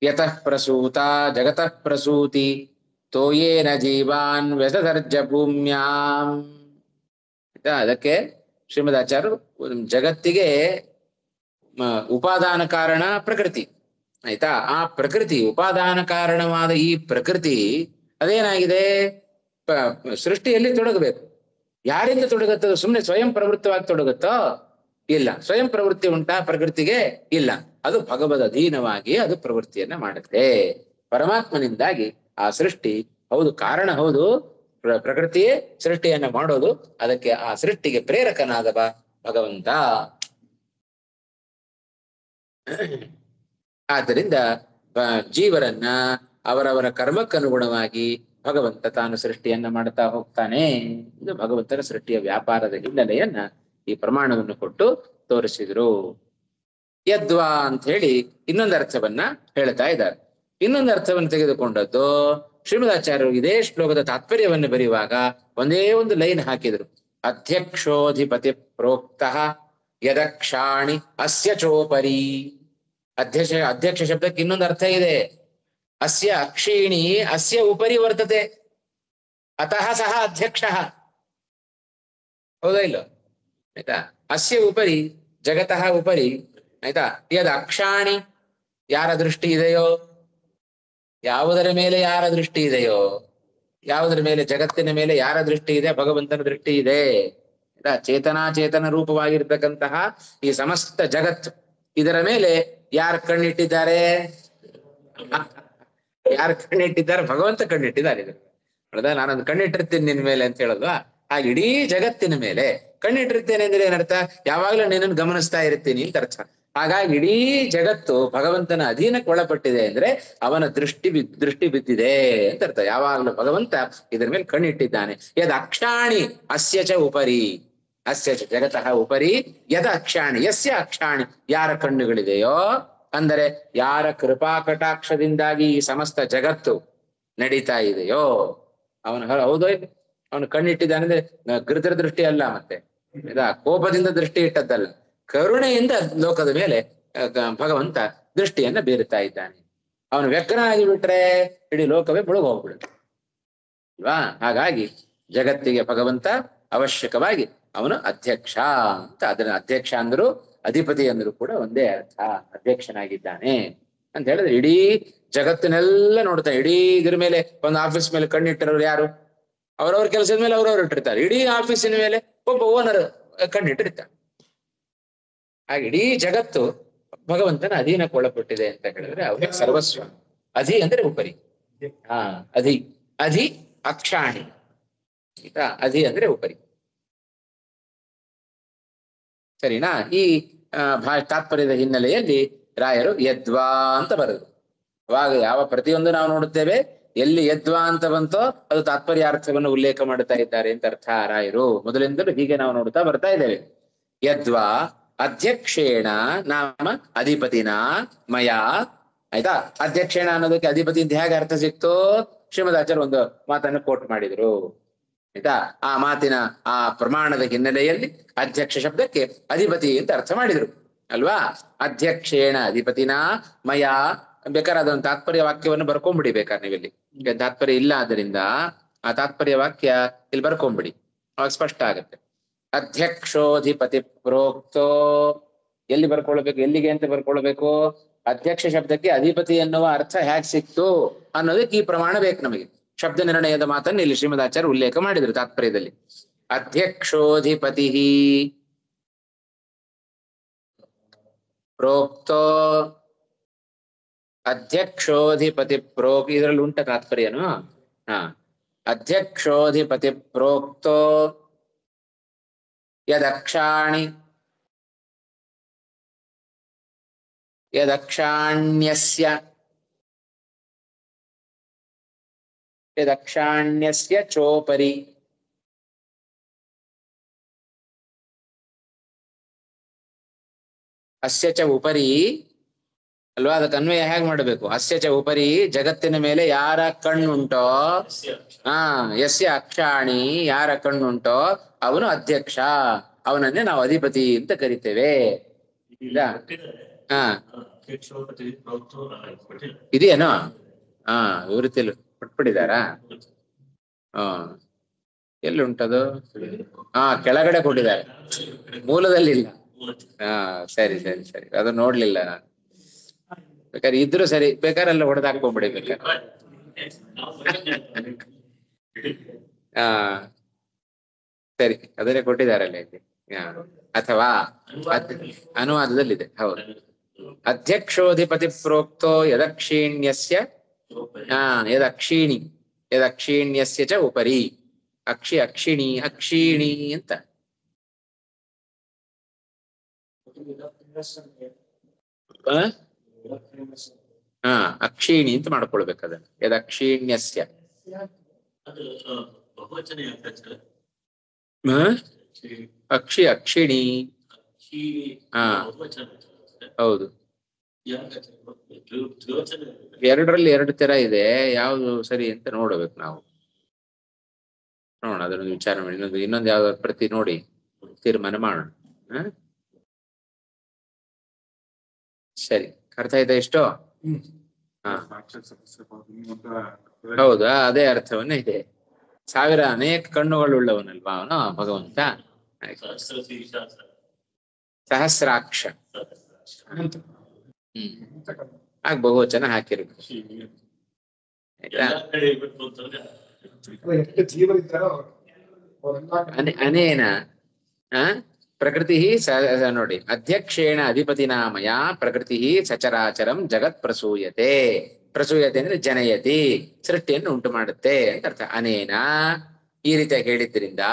S1: ಯತಃ ಪ್ರಸೂತ ಜಗತಃ ಪ್ರಸೂತಿ ತೋಯೇನ ಜೀವಾನ್ ವ್ಯಸರ್ಜ ಭೂಮ್ಯಾಂ. ಅದಕ್ಕೆ ಶ್ರೀಮದಾಚಾರ್ಯರು ಜಗತ್ತಿಗೆ ಉಪಾದಾನ ಕಾರಣ ಪ್ರಕೃತಿ ಆಯ್ತಾ. ಆ ಪ್ರಕೃತಿ ಉಪಾದಾನ ಕಾರಣವಾದ ಈ ಪ್ರಕೃತಿ ಅದೇನಾಗಿದೆ, ಸೃಷ್ಟಿಯಲ್ಲಿ ತೊಡಗಬೇಕು. ಯಾರಿಂದ ತೊಡಗುತ್ತೋ? ಸುಮ್ಮನೆ ಸ್ವಯಂ ಪ್ರವೃತ್ತವಾಗಿ ತೊಡಗುತ್ತೋ? ಇಲ್ಲ. ಸ್ವಯಂ ಪ್ರವೃತ್ತಿ ಉಂಟಾ ಪ್ರಕೃತಿಗೆ? ಇಲ್ಲ. ಅದು ಭಗವದ್ ಅಧೀನವಾಗಿ ಅದು ಪ್ರವೃತ್ತಿಯನ್ನ ಮಾಡುತ್ತೆ. ಪರಮಾತ್ಮನಿಂದಾಗಿ ಆ ಸೃಷ್ಟಿ ಹೌದು, ಕಾರಣ ಹೌದು, ಪ್ರಕೃತಿಯೇ ಸೃಷ್ಟಿಯನ್ನ ಮಾಡೋದು. ಅದಕ್ಕೆ ಆ ಸೃಷ್ಟಿಗೆ ಪ್ರೇರಕನಾದವ ಭಗವಂತ. ಆದ್ದರಿಂದ ಜೀವರನ್ನ ಅವರವರ ಕರ್ಮಕ್ಕನುಗುಣವಾಗಿ ಭಗವಂತ ತಾನು ಸೃಷ್ಟಿಯನ್ನ ಮಾಡ್ತಾ ಹೋಗ್ತಾನೆ. ಇದು ಭಗವಂತನ ಸೃಷ್ಟಿಯ ವ್ಯಾಪಾರದ ಹಿನ್ನೆಲೆಯನ್ನ ಈ ಪ್ರಮಾಣವನ್ನು ಕೊಟ್ಟು ತೋರಿಸಿದ್ರು. ಯದ್ವಾ ಅಂತ ಹೇಳಿ ಇನ್ನೊಂದು ಅರ್ಥವನ್ನ ಹೇಳ್ತಾ ಇದ್ದಾರೆ. ಇನ್ನೊಂದು ಅರ್ಥವನ್ನು ತೆಗೆದುಕೊಂಡದ್ದು ಶ್ರೀಮದಾಚಾರ್ಯರು ಇದೇ ಶ್ಲೋಕದ ತಾತ್ಪರ್ಯವನ್ನು ಬರೆಯುವಾಗ ಒಂದೇ ಒಂದು ಲೈನ್ ಹಾಕಿದ್ರು. ಅಧ್ಯಕ್ಷೋಧಿಪತಿ ಪ್ರೋಕ್ತ ಯದಕ್ಷಾಣಿ ಅಸ್ಯ ಚೋಪರಿ. ಅಧ್ಯಕ್ಷ ಶಬ್ದಕ್ಕೆ ಇನ್ನೊಂದು ಅರ್ಥ ಇದೆ. ಅಸ್ಯ ಅಕ್ಷೀಣಿ ಅಸ್ಯ ಉಪರಿ ವರ್ತತೆ, ಅತಃ ಸಹ ಅಧ್ಯಕ್ಷ. ಹೌದಾ ಇಲ್ಲ? ಆಯ್ತಾ? ಅಸ್ಯ ಉಪರಿ, ಜಗತಃ ಉಪರಿ, ಆಯ್ತಾ? ಯದ ಅಕ್ಷಾಣಿ, ಯಾರ ದೃಷ್ಟಿ ಇದೆಯೋ, ಯಾವುದರ ಮೇಲೆ ಯಾರ ದೃಷ್ಟಿ ಇದೆಯೋ, ಯಾವುದರ ಮೇಲೆ, ಜಗತ್ತಿನ ಮೇಲೆ ಯಾರ ದೃಷ್ಟಿ ಇದೆ? ಭಗವಂತನ ದೃಷ್ಟಿ ಇದೆ. ಚೇತನ ರೂಪವಾಗಿರ್ತಕ್ಕಂತಹ ಈ ಸಮಸ್ತ ಜಗತ್ತು, ಇದರ ಮೇಲೆ ಯಾರು ಕಣ್ಣಿಟ್ಟಿದ್ದಾರೆ? ಯಾರು ಕಣ್ಣಿಟ್ಟಿದ್ದಾರೆ? ಭಗವಂತ ಕಣ್ಣಿಟ್ಟಿದ್ದಾರೆ. ಇದು ನಾನೊಂದು ಕಣ್ಣಿಟ್ಟಿರ್ತೀನಿ ನಿನ್ ಮೇಲೆ ಅಂತ ಹೇಳಲ್ವಾ? ಹಾಗೆ ಇಡೀ ಜಗತ್ತಿನ ಮೇಲೆ ಕಣ್ಣಿಟ್ಟಿರ್ತೇನೆ ಅಂದ್ರೆ ಏನರ್ಥ? ಯಾವಾಗ್ಲೂ ನಿನ್ನನ್ನು ಗಮನಿಸ್ತಾ ಇರ್ತೀನಿ ಅಂತ ಅರ್ಥ. ಹಾಗಾಗಿ ಇಡೀ ಜಗತ್ತು ಭಗವಂತನ ಅಧೀನಕ್ಕೆ ಒಳಪಟ್ಟಿದೆ ಅಂದ್ರೆ ಅವನ ದೃಷ್ಟಿ ಬಿದ್ದಿದೆ ಅಂತ ಅರ್ಥ. ಯಾವಾಗ್ಲೂ ಭಗವಂತ ಇದರ ಮೇಲೆ ಕಣ್ಣಿಟ್ಟಿದ್ದಾನೆ. ಯದ ಅಕ್ಷಾಣಿ ಅಸ್ಯ ಚ ಉಪರಿ, ಅಸ್ಯ ಚ ಜಗತಃ ಉಪರಿ ಯದ ಅಕ್ಷಾಣಿ, ಯಸ್ಯ ಅಕ್ಷಾಣಿ, ಯಾರ ಕಣ್ಣುಗಳಿದೆಯೋ, ಅಂದರೆ ಯಾರ ಕೃಪಾ ಕಟಾಕ್ಷದಿಂದಾಗಿ ಈ ಸಮಸ್ತ ಜಗತ್ತು ನಡೀತಾ ಇದೆಯೋ ಅವನು, ಹೌದೋ ಇಲ್ಲ, ಅವನು ಕಣ್ಣಿಟ್ಟಿದ್ದಾನೆ ಅಂದ್ರೆ ಕೃತರ ದೃಷ್ಟಿ ಅಲ್ಲ, ಮತ್ತೆ ಕೋಪದಿಂದ ದೃಷ್ಟಿ ಇಟ್ಟದ್ದಲ್ಲ, ಕರುಣೆಯಿಂದ ಲೋಕದ ಮೇಲೆ ಭಗವಂತ ದೃಷ್ಟಿಯನ್ನ ಬೀರುತ್ತಾ ಇದ್ದಾನೆ. ಅವನು ವ್ಯಗ್ರನಾಗಿ ಬಿಟ್ರೆ ಇಡೀ ಲೋಕವೇ ಮುಳುಗಿ ಹೋಗ್ಬಿಡುತ್ತೆ ಅಲ್ವಾ? ಹಾಗಾಗಿ ಜಗತ್ತಿಗೆ ಭಗವಂತ ಅವಶ್ಯಕವಾಗಿ ಅವನು ಅಧ್ಯಕ್ಷ ಅಂತ. ಅದನ್ನ ಅಧ್ಯಕ್ಷ ಅಂದ್ರು ಅಧಿಪತಿ ಅಂದ್ರು ಕೂಡ ಒಂದೇ ಅರ್ಥ. ಅಧ್ಯಕ್ಷನಾಗಿದ್ದಾನೆ ಅಂತ ಹೇಳಿದ್ರೆ ಇಡೀ ಜಗತ್ತಿನೆಲ್ಲ ನೋಡ್ತಾನೆ. ಇಡೀ ಇದ್ರ ಮೇಲೆ, ಒಂದು ಆಫೀಸ್ ಮೇಲೆ ಕಣ್ಣಿಟ್ಟಿರೋರು ಯಾರು? ಅವ್ರವ್ರ ಕೆಲಸದ ಮೇಲೆ ಅವ್ರವ್ರು ಇಟ್ಟಿರ್ತಾರೆ. ಇಡೀ ಆಫೀಸಿನ ಮೇಲೆ ಒಬ್ಬ ಓನರ್ ಕಣ್ಣಿಟ್ಟಿರ್ತಾರೆ. ಹಾಗೆ ಇಡೀ ಜಗತ್ತು ಭಗವಂತನ ಅಧೀನಕ್ಕೆ ಒಳಪಟ್ಟಿದೆ ಅಂತ ಹೇಳಿದ್ರೆ ಅವನಿಗೆ ಸರ್ವಸ್ವ. ಅಧಿ ಅಂದ್ರೆ ಉಪರಿ. ಅಧಿ ಅಕ್ಷಾಣಿ, ಆಯ್ತಾ? ಅಧಿ ಅಂದ್ರೆ ಉಪರಿ. ಸರಿನಾ? ಈ ತಾತ್ಪರ್ಯದ ಹಿನ್ನೆಲೆಯಲ್ಲಿ ರಾಯರು ಯದ್ವಾ ಅಂತ ಬರೆದು, ಅವಾಗ ಯಾವ ಪ್ರತಿಯೊಂದು ನಾವು ನೋಡುತ್ತೇವೆ ಎಲ್ಲಿ ಯದ್ವಾ ಅಂತ ಬಂತೋ ಅದು ತಾತ್ಪರ್ಯಾರ್ಥವನ್ನು ಉಲ್ಲೇಖ ಮಾಡುತ್ತಾ ಇದ್ದಾರೆ ಅಂತ ಅರ್ಥ. ರಾಯರು ಮೊದಲಿಂದಲೂ ಹೀಗೆ ನಾವು ನೋಡುತ್ತಾ ಬರ್ತಾ ಇದ್ದೇವೆ. ಯದ್ವಾ ಅಧ್ಯಕ್ಷೇಣ ನಾಮ ಅಧಿಪತಿನ ಮಯ, ಆಯ್ತಾ? ಅಧ್ಯಕ್ಷೇಣ ಅನ್ನೋದಕ್ಕೆ ಅಧಿಪತಿ ಅಂತ ಹೇಗೆ ಅರ್ಥ ಸಿಕ್ತು? ಶ್ರೀಮದಾಚಾರ್ಯ ಒಂದು ಮಾತನ್ನು ಕೋಟ್ ಮಾಡಿದ್ರು, ಆಯ್ತಾ? ಆ ಮಾತಿನ ಆ ಪ್ರಮಾಣದ ಹಿನ್ನೆಲೆಯಲ್ಲಿ ಅಧ್ಯಕ್ಷ ಶಬ್ದಕ್ಕೆ ಅಧಿಪತಿ ಅಂತ ಅರ್ಥ ಮಾಡಿದ್ರು ಅಲ್ವಾ? ಅಧ್ಯಕ್ಷೇಣ ಅಧಿಪತಿನ ಮಯ. ಬೇಕಾದ್ರೆ ಅದೊಂದು ತಾತ್ಪರ್ಯ ವಾಕ್ಯವನ್ನು ಬರ್ಕೊಂಬಿಡಿ, ಬೇಕಾದ್ರೆ ನೀವಿಲ್ಲಿ. ಈಗ ತಾತ್ಪರ್ಯ ಇಲ್ಲ, ಆದ್ದರಿಂದ ಆ ತಾತ್ಪರ್ಯ ವಾಕ್ಯ ಇಲ್ಲಿ ಬರ್ಕೊಂಬಿಡಿ, ಅವಾಗ ಸ್ಪಷ್ಟ ಆಗತ್ತೆ. ಅಧ್ಯಕ್ಷೋಧಿಪತಿ ಪ್ರೋಕ್ತೋ, ಎಲ್ಲಿ ಬರ್ಕೊಳ್ಬೇಕು, ಎಲ್ಲಿಗೆ ಅಂತ ಬರ್ಕೊಳ್ಬೇಕು? ಅಧ್ಯಕ್ಷ ಶಬ್ದಕ್ಕೆ ಅಧಿಪತಿ ಎನ್ನುವ ಅರ್ಥ ಹೇಗೆ ಸಿಕ್ತು ಅನ್ನೋದಕ್ಕೆ ಈ ಪ್ರಮಾಣ ಬೇಕು ನಮಗೆ. ಶಬ್ದ ನಿರ್ಣಯದ ಮಾತನ್ನು ಇಲ್ಲಿ ಶ್ರೀಮದಾಚಾರ್ಯ ಉಲ್ಲೇಖ ಮಾಡಿದ್ರು ತಾತ್ಪರ್ಯದಲ್ಲಿ. ಅಧ್ಯಕ್ಷೋಧಿಪತಿ ಪ್ರೋಕ್ತೋ, ಅಧ್ಯಕ್ಷೋಧಿಪತಿ ಇದರಲ್ಲಿ ಉಂಟ ತಾತ್ಪರ್ಯನು. ಅಧ್ಯಕ್ಷೋಧಿಪತಿ ಪ್ರೋಕ್ತೋ ಯದಕ್ಷಾಣಿ ಯದಕ್ಷಾಣ್ಯಸ್ಯ ಚೋಪರಿ. ಅಸ್ಯ ಚ ಉಪರಿ ಅಲ್ವಾ? ಅದಕ್ಕೆ ಅನ್ವಯ ಹೇಗೆ ಮಾಡಬೇಕು? ಅಸ್ಯ ಚ ಉಪರಿ, ಜಗತ್ತಿನ ಮೇಲೆ ಯಾರ ಕಣ್ಣುಂಟೋ, ಯಸ್ಯ ಅಕ್ಷಾಣಿ, ಯಾರ ಕಣ್ಣುಂಟೋ ಅವನು ಅಧ್ಯಕ್ಷ, ಅವನನ್ನೇ ನಾವು ಅಧಿಪತಿ ಅಂತ ಕರಿತೇವೆ. ಇದೆಯೇನೋ? ವಿವೃತ್ತಿಯಲ್ಲಿ ಕೊಟ್ಬಿಟ್ಟಿದಾರಾ? ಎಲ್ಲಿ ಉಂಟದು? ಕೆಳಗಡೆ ಕೊಟ್ಟಿದ್ದಾರೆ, ಮೂಲದಲ್ಲಿ ಇಲ್ಲ. ಸರಿ ಸರಿ ಸರಿ, ಅದು ನೋಡ್ಲಿಲ್ಲ ನಾನು. ಬೇಕಾದ್ರೆ ಇದ್ರು ಸರಿ, ಬೇಕಾದ್ರೆ ಎಲ್ಲ ಹೊಡೆದಾಕೊಂಡ್ಬಿಡಿ ಬೇಕಾದ್ರೆ. ಸರಿ, ಅದನ್ನೇ ಕೊಟ್ಟಿದ್ದಾರಲ್ಲ ಇಲ್ಲಿ. ಅಥವಾ ಅನುವಾದದಲ್ಲಿದೆ. ಹೌದು. ಅಧ್ಯಕ್ಷೋಧಿಪತಿ ಪ್ರೋಕ್ತೋ ಯದಕ್ಷೀಣ್ಯಸ್ಯ ಯದಕ್ಷೀಣ್ಯಸ್ಯ ಚ ಉಪರಿ. ಅಕ್ಷಿಣಿ ಅಂತ. ಅಕ್ಷೀಣಿ ಅಂತ ಮಾಡ್ಕೊಳ್ಬೇಕು ಅದನ್ನ. ಯದಕ್ಷೀಣ್ಯಸ್ಯ
S2: ಅದು ಬಹುವಚನ ಯಾಕೆ ಸರ್?
S1: ಅಕ್ಷಿ ಅಕ್ಷಿಣಿ. ಹಾ
S2: ಬಹುವಚನ
S1: ಹೌದು.
S2: ಯಾಕೆ ದ್ವಿವಚನ?
S1: ಎರಡರಲ್ಲಿ ಎರಡು ತರ ಇದೆ, ಯಾವ್ದು ಸರಿ ಅಂತ ನೋಡ್ಬೇಕು ನಾವು. ನೋಡೋಣ, ಅದನ್ನು ವಿಚಾರ ಮಾಡಿ ಇನ್ನೊಂದು ಯಾವ್ದಾದ್ರು ಪ್ರತಿ ನೋಡಿ ತೀರ್ಮಾನ ಮಾಡೋಣ. ಸರಿ, ಅರ್ಥ ಆಯ್ತಾ ಇಷ್ಟು? ಹಾ ಹೌದಾ, ಅದೇ ಅರ್ಥವನ್ನ ಇದೆ. ಸಾವಿರ ಅನೇಕ ಕಣ್ಣುಗಳುಳ್ಳವನಲ್ವಾ ಅವನು ಭಗವಂತ. ಸಹಸ್ರಾಕ್ಷ. ಆಗ ಬಹುವಚನ ಹಾಕಿರ್ಬೇಕು. ಅನೇನ ಪ್ರಕೃತಿ ನೋಡಿ, ಅಧ್ಯಕ್ಷೇಣ ಅಧಿಪತಿನ ಮಯ ಪ್ರಕೃತಿ ಸಚರಾಚರಂ ಜಗತ್ ಪ್ರಸೂಯತೆ. ಪ್ರಸೂಯತೆ ಅಂದ್ರೆ ಜನಯತಿ, ಸೃಷ್ಟಿಯನ್ನು ಉಂಟು ಮಾಡುತ್ತೆ ಅಂತ ಅರ್ಥ. ಅನೇನ ಈ ರೀತಿಯಾಗಿ ಹೇಳಿದ್ರಿಂದ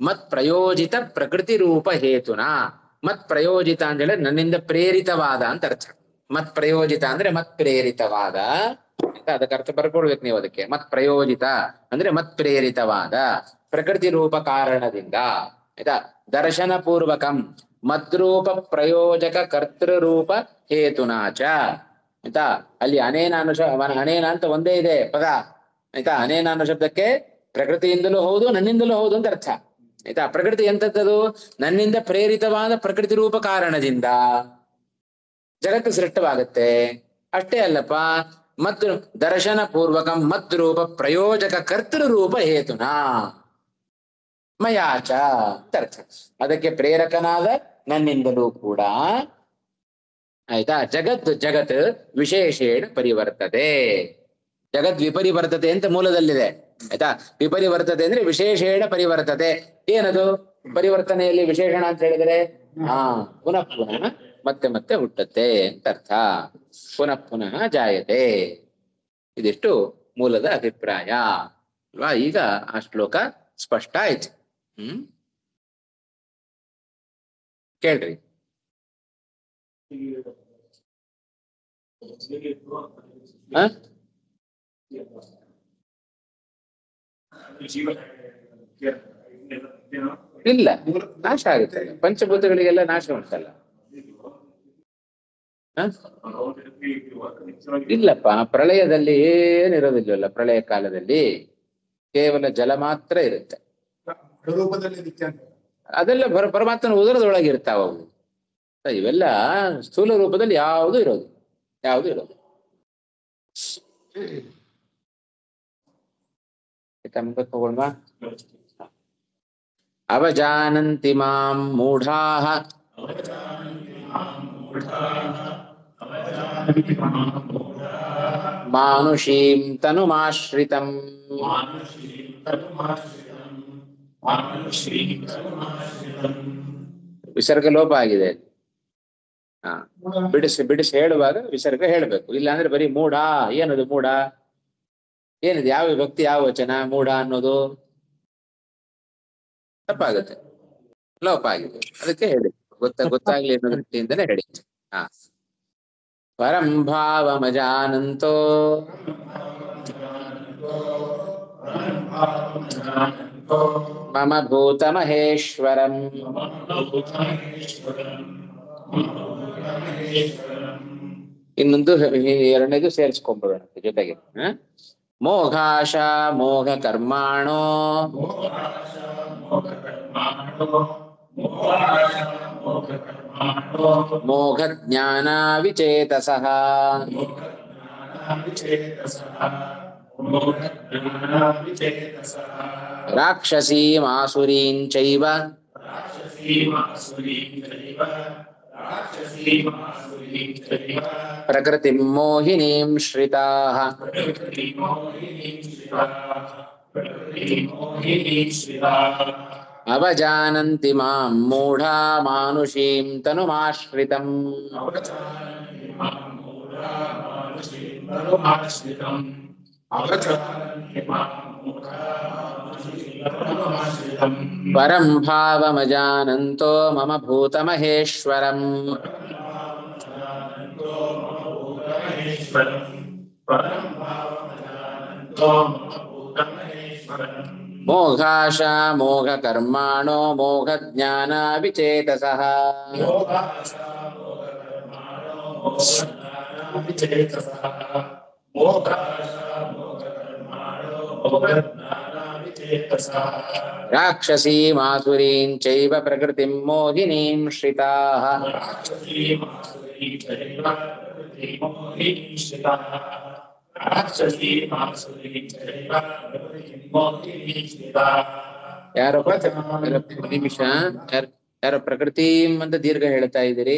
S1: ಮತ್ ಪ್ರಯೋಜಿತ ಪ್ರಕೃತಿ ರೂಪ ಹೇತುನ. ಮತ್ ಪ್ರಯೋಜಿತ ಅಂತ ಹೇಳಿದ್ರೆ ನನ್ನಿಂದ ಪ್ರೇರಿತವಾದ ಅಂತ ಅರ್ಥ. ಮತ್ ಪ್ರಯೋಜಿತ ಅಂದ್ರೆ ಮತ್ ಪ್ರೇರಿತವಾದ, ಅದಕ್ಕೆ ಅರ್ಥ ಬರ್ಕೊಳ್ಬೇಕು ನೀವು ಅದಕ್ಕೆ. ಮತ್ ಪ್ರಯೋಜಿತ ಅಂದ್ರೆ ಮತ್ ಪ್ರೇರಿತವಾದ ಪ್ರಕೃತಿ ರೂಪ ಕಾರಣದಿಂದ, ಆಯ್ತಾ. ದರ್ಶನ ಪೂರ್ವಕಂ ಮದ್ರೂಪ ಪ್ರಯೋಜಕ ಕರ್ತೃರೂಪ ಹೇತುನಾಚ, ಆಯ್ತಾ. ಅಲ್ಲಿ ಅನೇನ ಅನೇನ ಅಂತ ಒಂದೇ ಇದೆ ಪದ, ಆಯ್ತಾ. ಅನೇನ ಅನ್ನೋ ಶಬ್ದಕ್ಕೆ ಪ್ರಕೃತಿಯಿಂದಲೂ ಹೌದು ನನ್ನಿಂದಲೂ ಹೌದು ಅಂತ ಅರ್ಥ, ಆಯ್ತಾ. ಪ್ರಕೃತಿ ಎಂತದ್ದು? ನನ್ನಿಂದ ಪ್ರೇರಿತವಾದ ಪ್ರಕೃತಿ ರೂಪ ಕಾರಣದಿಂದ ಜಗತ್ತು ಸೃಷ್ಟವಾಗುತ್ತೆ. ಅಷ್ಟೇ ಅಲ್ಲಪ್ಪ, ಮತ್ತು ದರ್ಶನ ಪೂರ್ವಕಂ ಮದ್ರೂಪ ಪ್ರಯೋಜಕ ಕರ್ತೃರೂಪ ಹೇತುನಾ ಮಯಾಚ ಅಂತ ಅರ್ಥ. ಅದಕ್ಕೆ ಪ್ರೇರಕನಾದ ನನ್ನಿಂದಲೂ ಕೂಡ, ಆಯ್ತಾ. ಜಗತ್ ವಿಶೇಷೇಣ ಪರಿವರ್ತತೆ. ಜಗದ್ ವಿಪರಿವರ್ತತೆ ಅಂತ ಮೂಲದಲ್ಲಿದೆ, ಆಯ್ತಾ. ವಿಪರಿವರ್ತತೆ ಅಂದ್ರೆ ವಿಶೇಷೇಣ ಪರಿವರ್ತತೆ. ಏನದು ಪರಿವರ್ತನೆಯಲ್ಲಿ ವಿಶೇಷಣ ಅಂತ ಹೇಳಿದರೆ? ಪುನಃ ಪುನಃ ಮತ್ತೆ ಮತ್ತೆ ಹುಟ್ಟುತ್ತೆ ಅಂತ ಅರ್ಥ. ಪುನಃ ಪುನಃ ಜಾಯತೆ. ಇದಿಷ್ಟು ಮೂಲದ ಅಭಿಪ್ರಾಯ ಅಲ್ವಾ. ಈಗ ಆ ಶ್ಲೋಕ ಸ್ಪಷ್ಟ ಆಯ್ತು. ಕೇಳ್ರಿ. ಇಲ್ಲ, ನಾಶ ಆಗುತ್ತೆ. ಪಂಚಭೂತಗಳಿಗೆಲ್ಲ ನಾಶ ಉಂಟಲ್ಲ. ಇಲ್ಲಪ್ಪ, ಪ್ರಳಯದಲ್ಲಿ ಏನಿರೋದಿಲ್ಲವಲ್ಲ. ಪ್ರಳಯ ಕಾಲದಲ್ಲಿ ಕೇವಲ ಜಲ ಮಾತ್ರ ಇರುತ್ತೆ. ಅದೆಲ್ಲ ಪರಮಾತ್ಮನ ಉದರದೊಳಗೆ ಇರ್ತಾವ ಅವು. ಇವೆಲ್ಲ ಸ್ಥೂಲ ರೂಪದಲ್ಲಿ ಯಾವುದು ಇರೋದು. ತಗೋಣ. ಅವಜಾನಂತಿ ಮಾಂ ಮೂಢಾಃ ಮಾನುಷೀಂ ತನುಮಾಶ್ರಿತಂ. ವಿಸರ್ಗ ಲೋಪ ಆಗಿದೆ. ಬಿಡಿಸಿ ಹೇಳುವಾಗ ವಿಸರ್ಗ ಹೇಳ್ಬೇಕು. ಇಲ್ಲಾಂದ್ರೆ ಬರೀ ಮೂಢ. ಏನದು ಮೂಢ? ಏನಿದೆ? ಯಾವ ವ್ಯಕ್ತಿ, ಯಾವ ವಚನ? ಮೂಢ ಅನ್ನೋದು ತಪ್ಪಾಗುತ್ತೆ, ಲೋಪ ಆಗಿದೆ. ಅದಕ್ಕೆ ಹೇಳಿ, ಗೊತ್ತಾಗ್ಲಿ ಅನ್ನೋ ದೃಷ್ಟಿಯಿಂದಲೇ ಹೇಳಿ. ಪರಂ ಭಾವಮಜಾನಂತೋ ಮಮ ಭೂತ ಮಹೇಶ್ವರಂ. ಇನ್ನೊಂದು ಎರಡನೇದು ಸೇರಿಸ್ಕೊಂಡ್ಬಿಡೋಣ ಜೊತೆಗೆ. ಮೋಘಾಶ ಮೋಘ ಕರ್ಮಾಣೋ ಮೋಘ ಜ್ಞಾನ ವಿಚೇತಸಃ. ರಾಕ್ಷಸೀಂ ಆಸುರೀಂ ಚೈವ ಪ್ರಕೃತಿಂ ಮೋಹಿನೀಂ ಶ್ರಿತಾಃ. ಅವಜಾನಂತಿ ಮಾಂ ಮೂಢಾ ಮಾನುಷೀಂ ತನುಮಾಶ್ರಿತಂ. ಪರಂ ಭಾವಮಜಾನಂತೋ ಮಮ ಭೂತ ಮಹೇಶ್ವರಂ. ಮೋಘಾಶ ಮೋಘ ಕರ್ಮಾಣೋ ಮೋಘ ಜ್ಞಾನ ವಿಚೇತಸಃ. ರಾಕ್ಷಸೀಂ ಆಸುರೀಂ ಚೈವ ಪ್ರಕೃತಿಂ ಮೋಹಿನೀಂ ಶ್ರಿತಾಃ. ಯಾರಪ್ಪ ನಿಮಿಷ, ಯಾರೋ ಪ್ರಕೃತಿಂ ಅಂತ ದೀರ್ಘ ಹೇಳ್ತಾ ಇದ್ದೀರಿ,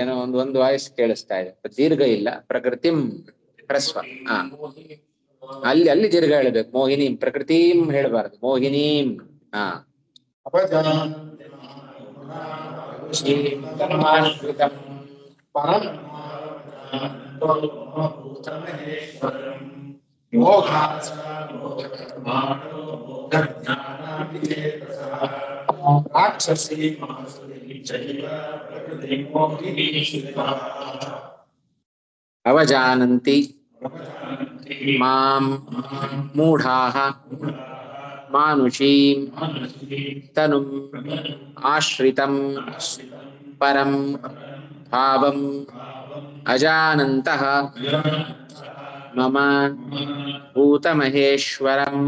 S1: ಏನೋ ಒಂದು ವಾಯ್ಸ್ ಕೇಳಿಸ್ತಾ ಇದೆ. ದೀರ್ಘ ಇಲ್ಲ, ಪ್ರಕೃತಿಂ ಹ್ರಸ್ವ. ಹಾ, ಅಲ್ಲಿ ದೀರ್ಘ ಹೇಳ್ಬೇಕು. ಮೋಹಿನೀಂ, ಪ್ರಕೃತಿಂ ಹೇಳಬಾರದು, ಮೋಹಿನೀಂ. ಹಾ, ಅವಜಾನಂತಿ ಮಾಂ ಮೂಢಾಃ ಮಾನುಷೀಂ ತನುಂ ಆಶ್ರಿತಂ ಪರಂ ಭಾವಂ ಅಜಾನಂತಃ ಮಮ ಭೂತಮಹೇಶ್ವರಂ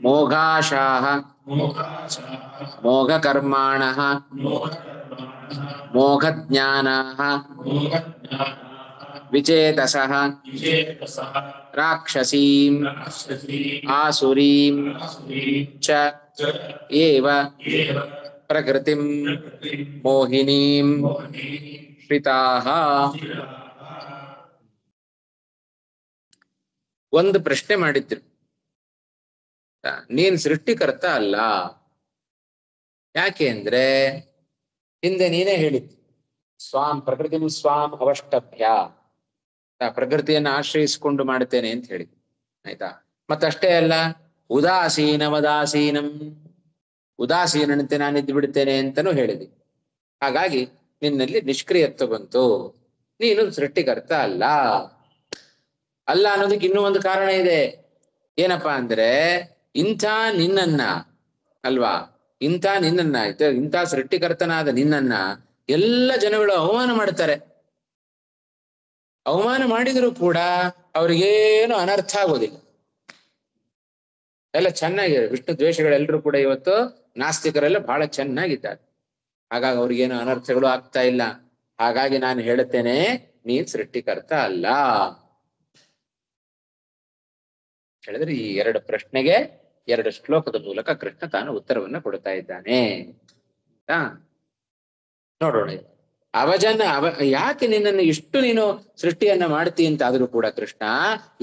S1: ಮೋಘಾಶಾಃ ಮೋಘಕರ್ಮಾಣಃ ಮೋಘಜ್ಞಾನಾಃ ವಿಚೇತಸಃ ರಾಕ್ಷಸೀಂ ಆಸುರೀಂ ಚ ಏವ ಪ್ರಕೃತಿಂ ಮೋಹಿನೀಂ ಶ್ರಿತಾಃ. ಒಂದು ಪ್ರಶ್ನೆ ಮಾಡಿದ್ರು, ನೀನ್ ಸೃಷ್ಟಿಕರ್ತ ಅಲ್ಲ. ಯಾಕೆ ಅಂದ್ರೆ ಹಿಂದೆ ನೀನೇ ಹೇಳಿದ್ದು, ಪ್ರಕೃತಿಂ ಸ್ವಾಂ ಅವಷ್ಟಭ್ಯ, ಪ್ರಕೃತಿಯನ್ನು ಆಶ್ರಯಿಸಿಕೊಂಡು ಮಾಡ್ತೇನೆ ಅಂತ ಹೇಳಿದ್. ಆಯ್ತಾ? ಮತ್ತಷ್ಟೇ ಅಲ್ಲ, ಉದಾಸೀನಂ, ಉದಾಸೀನಂತೆ ನಾನಿದ್ದು ಬಿಡ್ತೇನೆ ಅಂತನೂ ಹೇಳಿದೆ. ಹಾಗಾಗಿ ನಿನ್ನಲ್ಲಿ ನಿಷ್ಕ್ರಿಯತ್ವ ಬಂತು, ನೀನು ಸೃಷ್ಟಿಕರ್ತ ಅಲ್ಲ. ಅಲ್ಲ ಅನ್ನೋದಕ್ಕೆ ಇನ್ನೂ ಒಂದು ಕಾರಣ ಇದೆ. ಏನಪ್ಪಾ ಅಂದ್ರೆ, ಇಂಥ ನಿನ್ನನ್ನ ಅಲ್ವಾ, ಇಂಥ ಸೃಷ್ಟಿಕರ್ತನಾದ ನಿನ್ನನ್ನ ಎಲ್ಲ ಜನಗಳು ಅವಮಾನ ಮಾಡ್ತಾರೆ. ಅವಮಾನ ಮಾಡಿದ್ರು ಕೂಡ ಅವ್ರಿಗೇನು ಅನರ್ಥ ಆಗೋದಿಲ್ಲ. ಎಲ್ಲ ಚೆನ್ನಾಗಿದೆ. ವಿಷ್ಣು ದ್ವೇಷಗಳೆಲ್ಲರೂ ಕೂಡ ಇವತ್ತು ನಾಸ್ತಿಕರೆಲ್ಲ ಬಹಳ ಚೆನ್ನಾಗಿದ್ದಾರೆ. ಹಾಗಾಗಿ ಅವ್ರಿಗೇನು ಅನರ್ಥಗಳು ಆಗ್ತಾ ಇಲ್ಲ. ಹಾಗಾಗಿ ನಾನು ಹೇಳುತ್ತೇನೆ, ನೀನ್ ಸೃಷ್ಟಿಕರ್ತ ಅಲ್ಲ ಹೇಳಿದ್ರೆ, ಈ ಎರಡು ಪ್ರಶ್ನೆಗೆ ಎರಡು ಶ್ಲೋಕದ ಮೂಲಕ ಕೃಷ್ಣ ತಾನು ಉತ್ತರವನ್ನ ಕೊಡ್ತಾ ಇದ್ದಾನೆ. ನೋಡೋಣ. ಯಾಕೆ ನಿನ್ನನ್ನು ಇಷ್ಟು ನೀನು ಸೃಷ್ಟಿಯನ್ನ ಮಾಡ್ತಿ ಅಂತ ಆದ್ರೂ ಕೂಡ ಕೃಷ್ಣ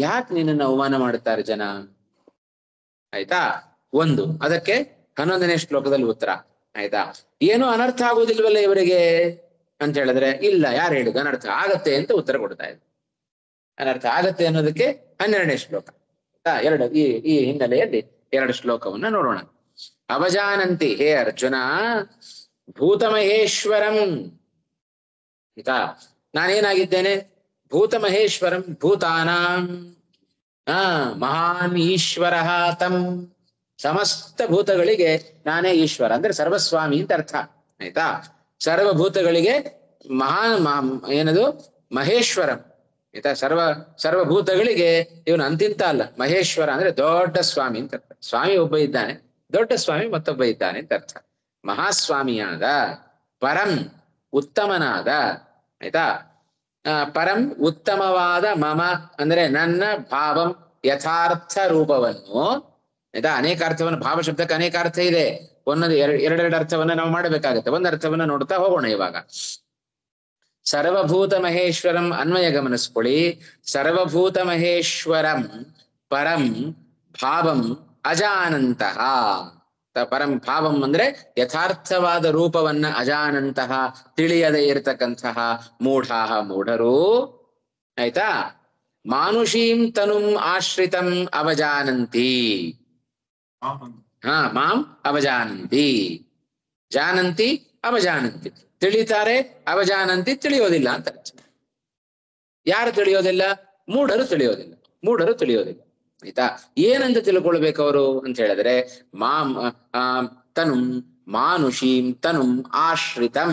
S1: ಯಾಕೆ ನಿನ್ನನ್ನು ಅವಮಾನ ಮಾಡುತ್ತಾರೆ ಜನ? ಆಯ್ತಾ? ಅದಕ್ಕೆ 11ನೇ ಶ್ಲೋಕದಲ್ಲಿ ಉತ್ತರ. ಆಯ್ತಾ? ಏನು ಅನರ್ಥ ಆಗೋದಿಲ್ವಲ್ಲ ಇವರಿಗೆ ಅಂತ ಹೇಳಿದ್ರೆ, ಇಲ್ಲ, ಯಾರು ಹೇಳಿದ್ರು ಅನರ್ಥ ಆಗತ್ತೆ ಅಂತ ಉತ್ತರ ಕೊಡ್ತಾ ಇದ್ರು. ಅನರ್ಥ ಆಗತ್ತೆ ಅನ್ನೋದಕ್ಕೆ 12ನೇ ಶ್ಲೋಕ. ಈ ಹಿನ್ನೆಲೆಯಲ್ಲಿ 2 ಶ್ಲೋಕವನ್ನ ನೋಡೋಣ. ಅವಜಾನಂತಿ, ಹೇ ಅರ್ಜುನ, ಭೂತಮಹೇಶ್ವರಂ. ಆಯ್ತಾ? ನಾನೇನಾಗಿದ್ದೇನೆ? ಭೂತಮಹೇಶ್ವರಂ, ಭೂತಾನಾಂ ಮಹಾನ್ ಈಶ್ವರ ತಂ. ಸಮಸ್ತ ಭೂತಗಳಿಗೆ ನಾನೇ ಈಶ್ವರ ಅಂದ್ರೆ ಸರ್ವಸ್ವಾಮಿ ಅಂತ ಅರ್ಥ. ಆಯ್ತಾ? ಸರ್ವಭೂತಗಳಿಗೆ ಏನದು ಮಹೇಶ್ವರಂ. ಆಯ್ತಾ? ಸರ್ವಭೂತಗಳಿಗೆ ಇವನು ಅಂತಿಂತ ಅಲ್ಲ, ಮಹೇಶ್ವರ ಅಂದ್ರೆ ದೊಡ್ಡ ಸ್ವಾಮಿ ಅಂತ ಅರ್ಥ. ಸ್ವಾಮಿ ಒಬ್ಬ ಇದ್ದಾನೆ, ದೊಡ್ಡ ಸ್ವಾಮಿ ಮತ್ತೊಬ್ಬ ಇದ್ದಾನೆ ಅಂತ ಅರ್ಥ. ಮಹಾಸ್ವಾಮಿಯಾದ, ಪರಂ ಉತ್ತಮನಾದ, ಆಯ್ತಾ? ಪರಂ ಉತ್ತಮವಾದ ಮಮ ಅಂದ್ರೆ ನನ್ನ ಭಾವಂ ಯಥಾರ್ಥ ರೂಪವನ್ನು. ಆಯ್ತಾ? ಅನೇಕ ಅರ್ಥವನ್ನು, ಭಾವ ಶಬ್ದಕ್ಕೆ ಅನೇಕ ಅರ್ಥ ಇದೆ. ಎರಡೆರಡು ಅರ್ಥವನ್ನ ನಾವು ಮಾಡಬೇಕಾಗತ್ತೆ. ಒಂದು ಅರ್ಥವನ್ನ ನೋಡ್ತಾ ಹೋಗೋಣ ಇವಾಗ. ಸರ್ವಭೂತ ಮಹೇಶ್ವರಂ ಅನ್ವಯ ಗಮನಿಸ್ಕೊಳ್ಳಿ. ಸರ್ವಭೂತ ಮಹೇಶ್ವರಂ ಪರಂ ಭಾವಂ ಅಜಾನಂತಹ. ಪರಂ ಭಾವಂ ಅಂದ್ರೆ ಯಥಾರ್ಥವಾದ ರೂಪವನ್ನ ಅಜಾನಂತಹ ತಿಳಿಯದೇ ಇರತಕ್ಕಂತಹ ಮೂಢಾಹ ಮೂಢರು. ಆಯ್ತಾ? ಮಾನುಷೀಂ ತನುಂ ಆಶ್ರಿತಂ ಅವಜಾನಂತಿ. ಮಾಂ ಅವಜಾನಂತಿ. ಜಾನಂತಿ ಅವಜಾನಂತಿ, ತಿಳಿತಾರೆ, ಅವಜಾನಂತಿ ತಿಳಿಯೋದಿಲ್ಲ ಅಂತ. ಯಾರು ತಿಳಿಯೋದಿಲ್ಲ? ಮೂಢರು ತಿಳಿಯೋದಿಲ್ಲ. ಆಯ್ತಾ? ಏನಂತ ತಿಳ್ಕೊಳ್ಬೇಕು ಅವರು ಅಂತ ಹೇಳಿದ್ರೆ ಮಾಂ ತನುಂ ಮಾನುಷೀಂ ತನುಂ ಆಶ್ರಿತಂ.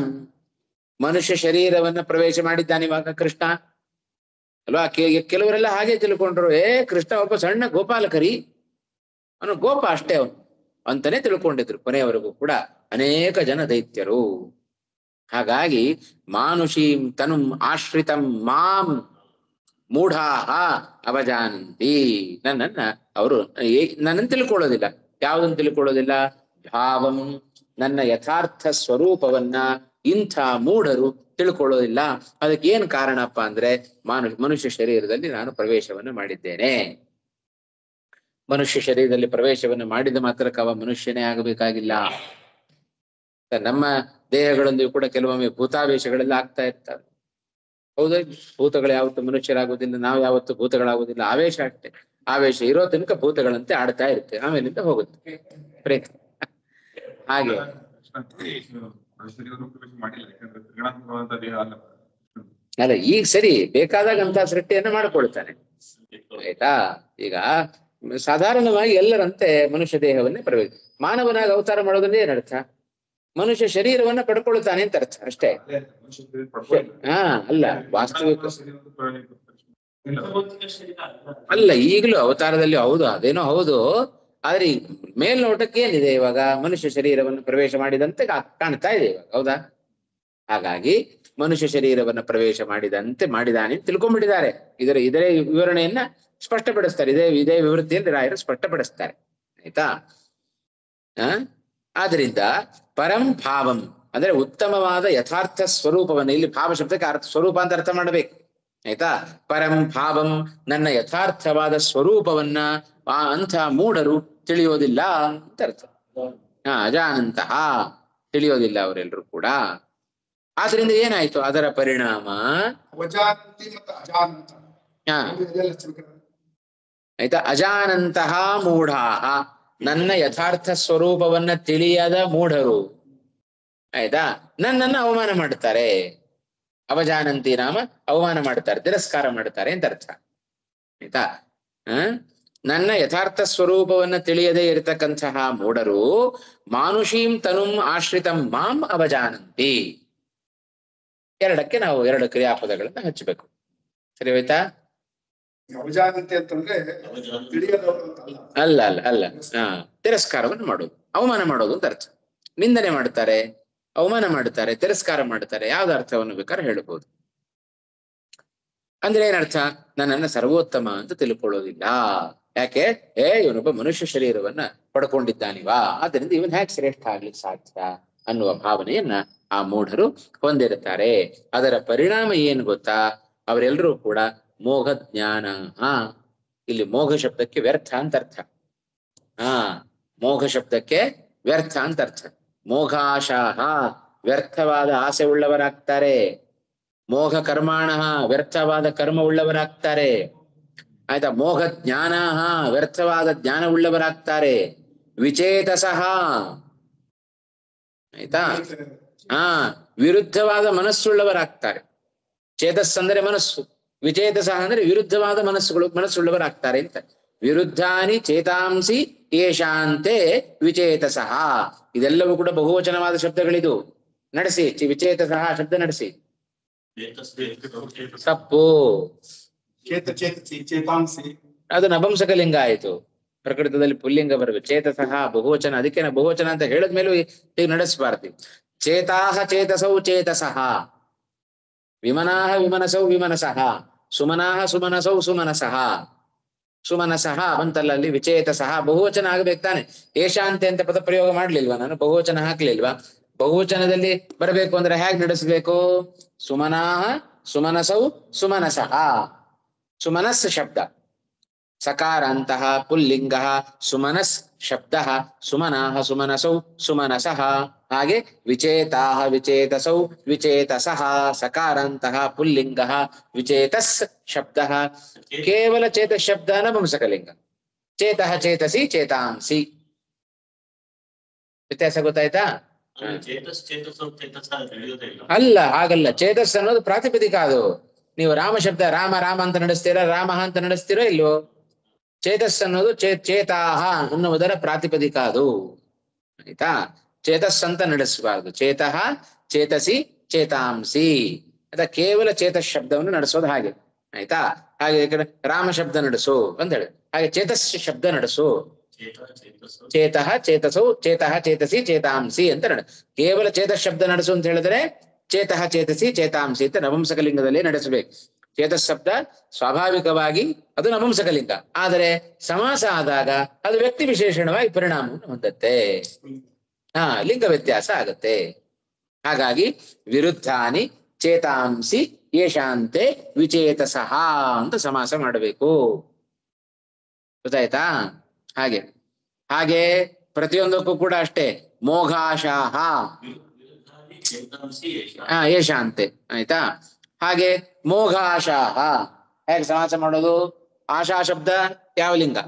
S1: ಮನುಷ್ಯ ಶರೀರವನ್ನ ಪ್ರವೇಶ ಮಾಡಿದ್ದಾನೆ ಇವಾಗ ಕೃಷ್ಣ ಅಲ್ವಾ. ಕೆಲವರೆಲ್ಲ ಹಾಗೆ ತಿಳ್ಕೊಂಡ್ರು, ಕೃಷ್ಣ ಒಬ್ಬ ಸಣ್ಣ ಗೋಪಾಲಕರಿ, ಅವನು ಗೋಪ ಅಷ್ಟೇ ಅವನು ಅಂತಾನೆ ತಿಳ್ಕೊಂಡಿದ್ರು ಕೊನೆಯವರೆಗೂ ಕೂಡ ಅನೇಕ ಜನ ದೈತ್ಯರು. ಹಾಗಾಗಿ ಮಾನುಷೀಂ ತನುಂ ಆಶ್ರಿತಂ ಮಾಂ ಮೂಢಾಹ ಅವಜಾನಂತಿ. ನನ್ನನ್ನು ತಿಳ್ಕೊಳ್ಳೋದಿಲ್ಲ. ಯಾವುದನ್ನು ತಿಳ್ಕೊಳ್ಳೋದಿಲ್ಲ? ಭಾವಂ, ನನ್ನ ಯಥಾರ್ಥ ಸ್ವರೂಪವನ್ನ ಇಂಥ ಮೂಢರು ತಿಳ್ಕೊಳ್ಳೋದಿಲ್ಲ. ಅದಕ್ಕೆ ಏನ್ ಕಾರಣಪ್ಪ ಅಂದ್ರೆ ಮನುಷ್ಯ ಶರೀರದಲ್ಲಿ ನಾನು ಪ್ರವೇಶವನ್ನು ಮಾಡಿದ್ದೇನೆ. ಮನುಷ್ಯ ಶರೀರದಲ್ಲಿ ಪ್ರವೇಶವನ್ನು ಮಾಡಿದ ಮಾತ್ರಕ್ಕೆ ಅವ ಮನುಷ್ಯನೇ ಆಗಬೇಕಾಗಿಲ್ಲ. ನಮ್ಮ ದೇಹಗಳಲ್ಲಿಯೂ ಕೂಡ ಕೆಲವೊಮ್ಮೆ ಭೂತಾವೇಶಗಳೆಲ್ಲ ಆಗ್ತಾ ಇರ್ತವೆ. ಹೌದಾ? ಭೂತಗಳು ಯಾವತ್ತು ಮನುಷ್ಯರಾಗುವುದಿಲ್ಲ, ನಾವು ಯಾವತ್ತು ಭೂತಗಳಾಗುವುದಿಲ್ಲ. ಆವೇಶ ಅಷ್ಟೇ. ಆವೇಶ ಇರೋ ತನಕ ಭೂತಗಳಂತೆ ಆಡ್ತಾ ಇರುತ್ತೆ, ಆಮೇಲಿಂದ ಹೋಗುತ್ತೆ ಪ್ರೇತ. ಹಾಗೆ ಅಲ್ಲ, ಈಗ ಸರಿ ಬೇಕಾದಾಗ ಅಂತ ಸೃಷ್ಟಿಯನ್ನ ಮಾಡ್ಕೊಳ್ತಾನೆ. ಆಯ್ತಾ? ಈಗ ಸಾಧಾರಣವಾಗಿ ಎಲ್ಲರಂತೆ ಮನುಷ್ಯ ದೇಹವನ್ನೇ ಪ್ರವೇಶ, ಮಾನವನಾಗಿ ಅವತಾರ ಮಾಡೋದ್ರಲ್ಲಿ ಏನರ್ಥ? ಮನುಷ್ಯ ಶರೀರವನ್ನ ಪಡ್ಕೊಳ್ತಾನೆ ಅಂತ ಅರ್ಥ ಅಷ್ಟೇ. ಅಲ್ಲ, ವಾಸ್ತವಿಕ ಅಲ್ಲ, ಈಗಲೂ ಅವತಾರದಲ್ಲಿ ಹೌದು, ಅದೇನೋ ಹೌದು. ಆದ್ರೆ ಈ ಮೇಲ್ನೋಟಕ್ಕೆ ಏನಿದೆ ಇವಾಗ? ಮನುಷ್ಯ ಶರೀರವನ್ನು ಪ್ರವೇಶ ಮಾಡಿದಂತೆ ಕಾಣ್ತಾ ಇದೆ ಇವಾಗ, ಹೌದಾ? ಹಾಗಾಗಿ ಮನುಷ್ಯ ಶರೀರವನ್ನ ಪ್ರವೇಶ ಮಾಡಿದಾನೆ ತಿಳ್ಕೊಂಡ್ಬಿಟ್ಟಿದ್ದಾರೆ. ಇದರ ವಿವರಣೆಯನ್ನ ಸ್ಪಷ್ಟಪಡಿಸ್ತಾರೆ. ಇದೇ ವಿವೃತ್ತಿಯಲ್ಲಿ ರಾಯರು ಸ್ಪಷ್ಟಪಡಿಸ್ತಾರೆ. ಆಯ್ತಾ? ಆದ್ರಿಂದ ಪರಂ ಭಾವಂ ಅಂದ್ರೆ ಉತ್ತಮವಾದ ಯಥಾರ್ಥ ಸ್ವರೂಪವನ್ನು, ಇಲ್ಲಿ ಭಾವ ಶಬ್ದಕ್ಕೆ ಸ್ವರೂಪ ಅಂತ ಅರ್ಥ ಮಾಡಬೇಕು. ಆಯ್ತಾ? ಪರಂ ಭಾವಂ, ನನ್ನ ಯಥಾರ್ಥವಾದ ಸ್ವರೂಪವನ್ನ ಅಂಥ ಮೂಢರು ತಿಳಿಯೋದಿಲ್ಲ ಅಂತ ಅರ್ಥ. ಅಜಾನಂತಹ, ತಿಳಿಯೋದಿಲ್ಲ ಅವರೆಲ್ಲರೂ ಕೂಡ. ಆದ್ರಿಂದ ಏನಾಯ್ತು? ಅದರ ಪರಿಣಾಮ ಆಯ್ತಾ? ಅಜಾನಂತಹ ಮೂಢಾಹ, ನನ್ನ ಯಥಾರ್ಥ ಸ್ವರೂಪವನ್ನ ತಿಳಿಯದ ಮೂಢರು ಆಯ್ತಾ ನನ್ನನ್ನು ಅವಮಾನ ಮಾಡ್ತಾರೆ. ಅವಜಾನಂತಿ ನಾಮ ಅವಮಾನ ಮಾಡ್ತಾರೆ, ತಿರಸ್ಕಾರ ಮಾಡ್ತಾರೆ ಅಂತ ಅರ್ಥ. ಆಯ್ತಾ? ನನ್ನ ಯಥಾರ್ಥ ಸ್ವರೂಪವನ್ನ ತಿಳಿಯದೇ ಇರತಕ್ಕಂತಹ ಮೂಢರು ಮಾನುಷೀಂ ತನುಂ ಆಶ್ರಿತಂ ಮಾಂ ಅವಜಾನಂತಿ. ಎರಡಕ್ಕೆ ನಾವು ಎರಡು ಕ್ರಿಯಾಪದಗಳನ್ನ ಹಚ್ಚಬೇಕು. ಸರಿ ಹೋಯ್ತಾ?
S3: ಅವಜಾನಂತಿ ಅಂತಂದ್ರೆ
S1: ಅಲ್ಲ ಅಲ್ಲ ಅಲ್ಲ ತಿರಸ್ಕಾರವನ್ನು ಮಾಡೋದು, ಅವಮಾನ ಮಾಡೋದು ಅಂತ ಅರ್ಥ. ನಿಂದನೆ ಮಾಡ್ತಾರೆ, ಅವಮಾನ ಮಾಡ್ತಾರೆ, ತಿರಸ್ಕಾರ ಮಾಡ್ತಾರೆ, ಯಾವ್ದು ಅರ್ಥವನ್ನು ಬೇಕಾದ್ರೆ ಹೇಳ್ಬೋದು. ಅಂದ್ರೆ ಏನರ್ಥ? ನನ್ನನ್ನ ಸರ್ವೋತ್ತಮ ಅಂತ ತಿಳ್ಕೊಳ್ಳೋದಿಲ್ಲ. ಯಾಕೆ? ಇವನೊಬ್ಬ ಮನುಷ್ಯ ಶರೀರವನ್ನ ಪಡ್ಕೊಂಡಿದ್ದಾನಿವಾ, ಆದ್ರಿಂದ ಇವನ್ ಹ್ಯಾಕ್ ಶ್ರೇಷ್ಠ ಆಗ್ಲಿಕ್ಕೆ ಸಾಧ್ಯ ಅನ್ನುವ ಭಾವನೆಯನ್ನ ಆ ಮೂಢರು ಹೊಂದಿರುತ್ತಾರೆ. ಅದರ ಪರಿಣಾಮ ಏನು ಗೊತ್ತಾ? ಅವರೆಲ್ಲರೂ ಕೂಡ ಮೋಘ ಜ್ಞಾನ. ಇಲ್ಲಿ ಮೋಘ ಶಬ್ದಕ್ಕೆ ವ್ಯರ್ಥ ಅಂತ ಅರ್ಥ. ಮೋಘ ಶಬ್ದಕ್ಕೆ ವ್ಯರ್ಥ ಅಂತ ಅರ್ಥ. ಮೋಘಾಶಾಹ, ವ್ಯರ್ಥವಾದ ಆಸೆ ಉಳ್ಳವರಾಗ್ತಾರೆ. ಮೋಘ ಕರ್ಮಾಣ, ವ್ಯರ್ಥವಾದ ಕರ್ಮ ಉಳ್ಳವರಾಗ್ತಾರೆ. ಆಯ್ತಾ? ಮೋಘ ಜ್ಞಾನ, ವ್ಯರ್ಥವಾದ ಜ್ಞಾನ ಉಳ್ಳವರಾಗ್ತಾರೆ. ವಿಚೇತಸಃ, ಆಯ್ತಾ? ವಿರುದ್ಧವಾದ ಮನಸ್ಸುಳ್ಳವರಾಗ್ತಾರೆ. ಚೇತಸ್ ಅಂದ್ರೆ ಮನಸ್ಸು, ವಿಚೇತಸಃ ಅಂದ್ರೆ ವಿರುದ್ಧವಾದ ಮನಸ್ಸುಳ್ಳವರಾಗ್ತಾರೆ ಅಂತ. ವಿರುದ್ಧಾನಿ ಚೇತಾಂಸಿ ಯೇಷಾಂತೆ ವಿಚೇತಸಃ. ಇದೆಲ್ಲವೂ ಕೂಡ ಬಹುವಚನವಾದ ಶಬ್ದಗಳಿದು. ನಡೆಸಿ, ವಿಚೇತಸಃ ಶಬ್ದ ನಡೆಸಿ. ತಪ್ಪು. ಅದು ನಪುಂಸಕಲಿಂಗ ಆಯ್ತು. ಪ್ರಕೃತದಲ್ಲಿ ಪುಲ್ಲಿಂಗ ಬರಬೇಕು. ಚೇತಸಃ ಬಹುವಚನ, ಅದಕ್ಕೆ ನಾವು ಬಹುವಚನ ಅಂತ ಹೇಳಿದ್ಮೇಲೂ ಈಗ ನಡೆಸಬಾರ್ದು. ಚೇತಾಹ ಚೇತಸೌ ಚೇತಸಃ, ವಿಮನಾಹ ವಿಮನಸೌ ವಿಮನಸಃ, ಸುಮನಾಹ ಸುಮನಸೌ ಸುಮನಸಃ. ಸುಮನಸಃ ಬಂತಲ್ಲ ಅಲ್ಲಿ, ವಿಚೇತಸಃ ಬಹುವಚನ ಆಗ್ಬೇಕು ತಾನೆ. ಏಷಾಂತೆ ಅಂತ ಪದ ಪ್ರಯೋಗ ಮಾಡ್ಲಿಲ್ವಾ ನಾನು? ಬಹುವಚನ ಹಾಕ್ಲಿಲ್ವಾ? ಬಹುವಚನದಲ್ಲಿ ಬರಬೇಕು ಅಂದ್ರೆ ಹೇಗೆ ನಡೆಸಬೇಕು? ಸುಮನಾಹ ಸುಮನಸೌ ಸುಮನಸಃ. ಸುಮನಸ್ ಶಬ್ದ ಸಕಾರಾಂತಹ ಪುಲ್ಲಿಂಗ, ಸುಮನಸ್ ಶಬ್ದ ಸುಮನಾಹ ಸುಮನಸೌ ಸುಮನಸಃ. ಹಾಗೆ ವಿಚೇತಾಹ ವಿಚೇತಸೌ ವಿಚೇತಸಃ, ಸಕಾರಾಂತಹ ಪುಲ್ಲಿಂಗ, ವಿಚೇತಸ್ ಶಬ್ದ ಕೇವಲ ಚೇತಸ್ ಶಬ್ದ ನಪುಂಸಕಲಿಂಗ. ಚೇತಃ ಚೇತಸಿ ಚೇತಾಂಸಿ. ವ್ಯತ್ಯಾಸ ಗೊತ್ತಾಯ್ತಾ? ಅಲ್ಲ, ಹಾಗಲ್ಲ. ಚೇತಸ್ ಅನ್ನೋದು ಪ್ರಾತಿಪದಿಕ. ಅದು ನೀವು ರಾಮ ಶಬ್ದ ರಾಮ ರಾಮ ಅಂತ ನಡೆಸ್ತೀರಾ, ರಾಮ ಅಂತ ನಡೆಸ್ತೀರೋ ಇಲ್ವೋ? ಚೇತಸ್ ಅನ್ನೋದು ಚೇತಾಹ ಅನ್ನುವುದರ ಪ್ರಾತಿಪದಿಕ ಅದು. ಆಯ್ತಾ? ಚೇತಸ್ ಅಂತ ನಡೆಸಬಾರದು. ಚೇತಃ, ಚೇತಸಿ, ಚೇತಾಂಸಿ ಅದ ಕೇವಲ ಚೇತಸ್ ಶಬ್ದವನ್ನು ನಡೆಸೋದು ಹಾಗೆ. ಆಯ್ತಾ? ಹಾಗೆ ಈ ಕಡೆ ರಾಮ ಶಬ್ದ ನಡೆಸು ಅಂತ ಹೇಳಿ, ಹಾಗೆ ಚೇತಸ್ ಶಬ್ದ ನಡೆಸು. ಚೇತಃ, ಚೇತಸೌ, ಚೇತಃ, ಚೇತಸಿ, ಚೇತಾಂಸಿ ಅಂತ ಕೇವಲ ಚೇತಸ್ ಶಬ್ದ ನಡೆಸು ಅಂತ ಹೇಳಿದ್ರೆ ಚೇತಃ, ಚೇತಸಿ, ಚೇತಾಂಸಿ ಅಂತ ನಪುಂಸಕಲಿಂಗದಲ್ಲಿ ನಡೆಸಬೇಕು. ಚೇತಸ್ ಶಬ್ದ ಸ್ವಾಭಾವಿಕವಾಗಿ ಅದು ನಪುಂಸಕಲಿಂಗ, ಆದರೆ ಸಮಾಸ ಆದಾಗ ಅದು ವ್ಯಕ್ತಿ ವಿಶೇಷಣವಾಗಿ ಪರಿಣಾಮವನ್ನು ಹೊಂದತ್ತೆ. ಲಿಂಗ ವ್ಯತ್ಯಾಸ ಆಗತ್ತೆ. ಹಾಗಾಗಿ ವಿರುದ್ಧಾನಿ ಚೇತಾಂಸಿ ಯೇಷಾಂತೆ ವಿಚೇತಸಃ ಅಂತ ಸಮಾಸ ಮಾಡಬೇಕು. ಗೊತ್ತಾಯ್ತಾ? ಹಾಗೆ ಹಾಗೆ ಪ್ರತಿಯೊಂದಕ್ಕೂ ಕೂಡ ಅಷ್ಟೇ. ಮೋಘಾಶಾಹ ಯೇಷಾಂತೆ. ಆಯ್ತಾ? ಹಾಗೆ ಮೋಘಾಶಾಹ ಹೇಗೆ ಸಮಾಸ ಮಾಡೋದು? ಆಶಾ ಶಬ್ದ ಯಾವ ಲಿಂಗ?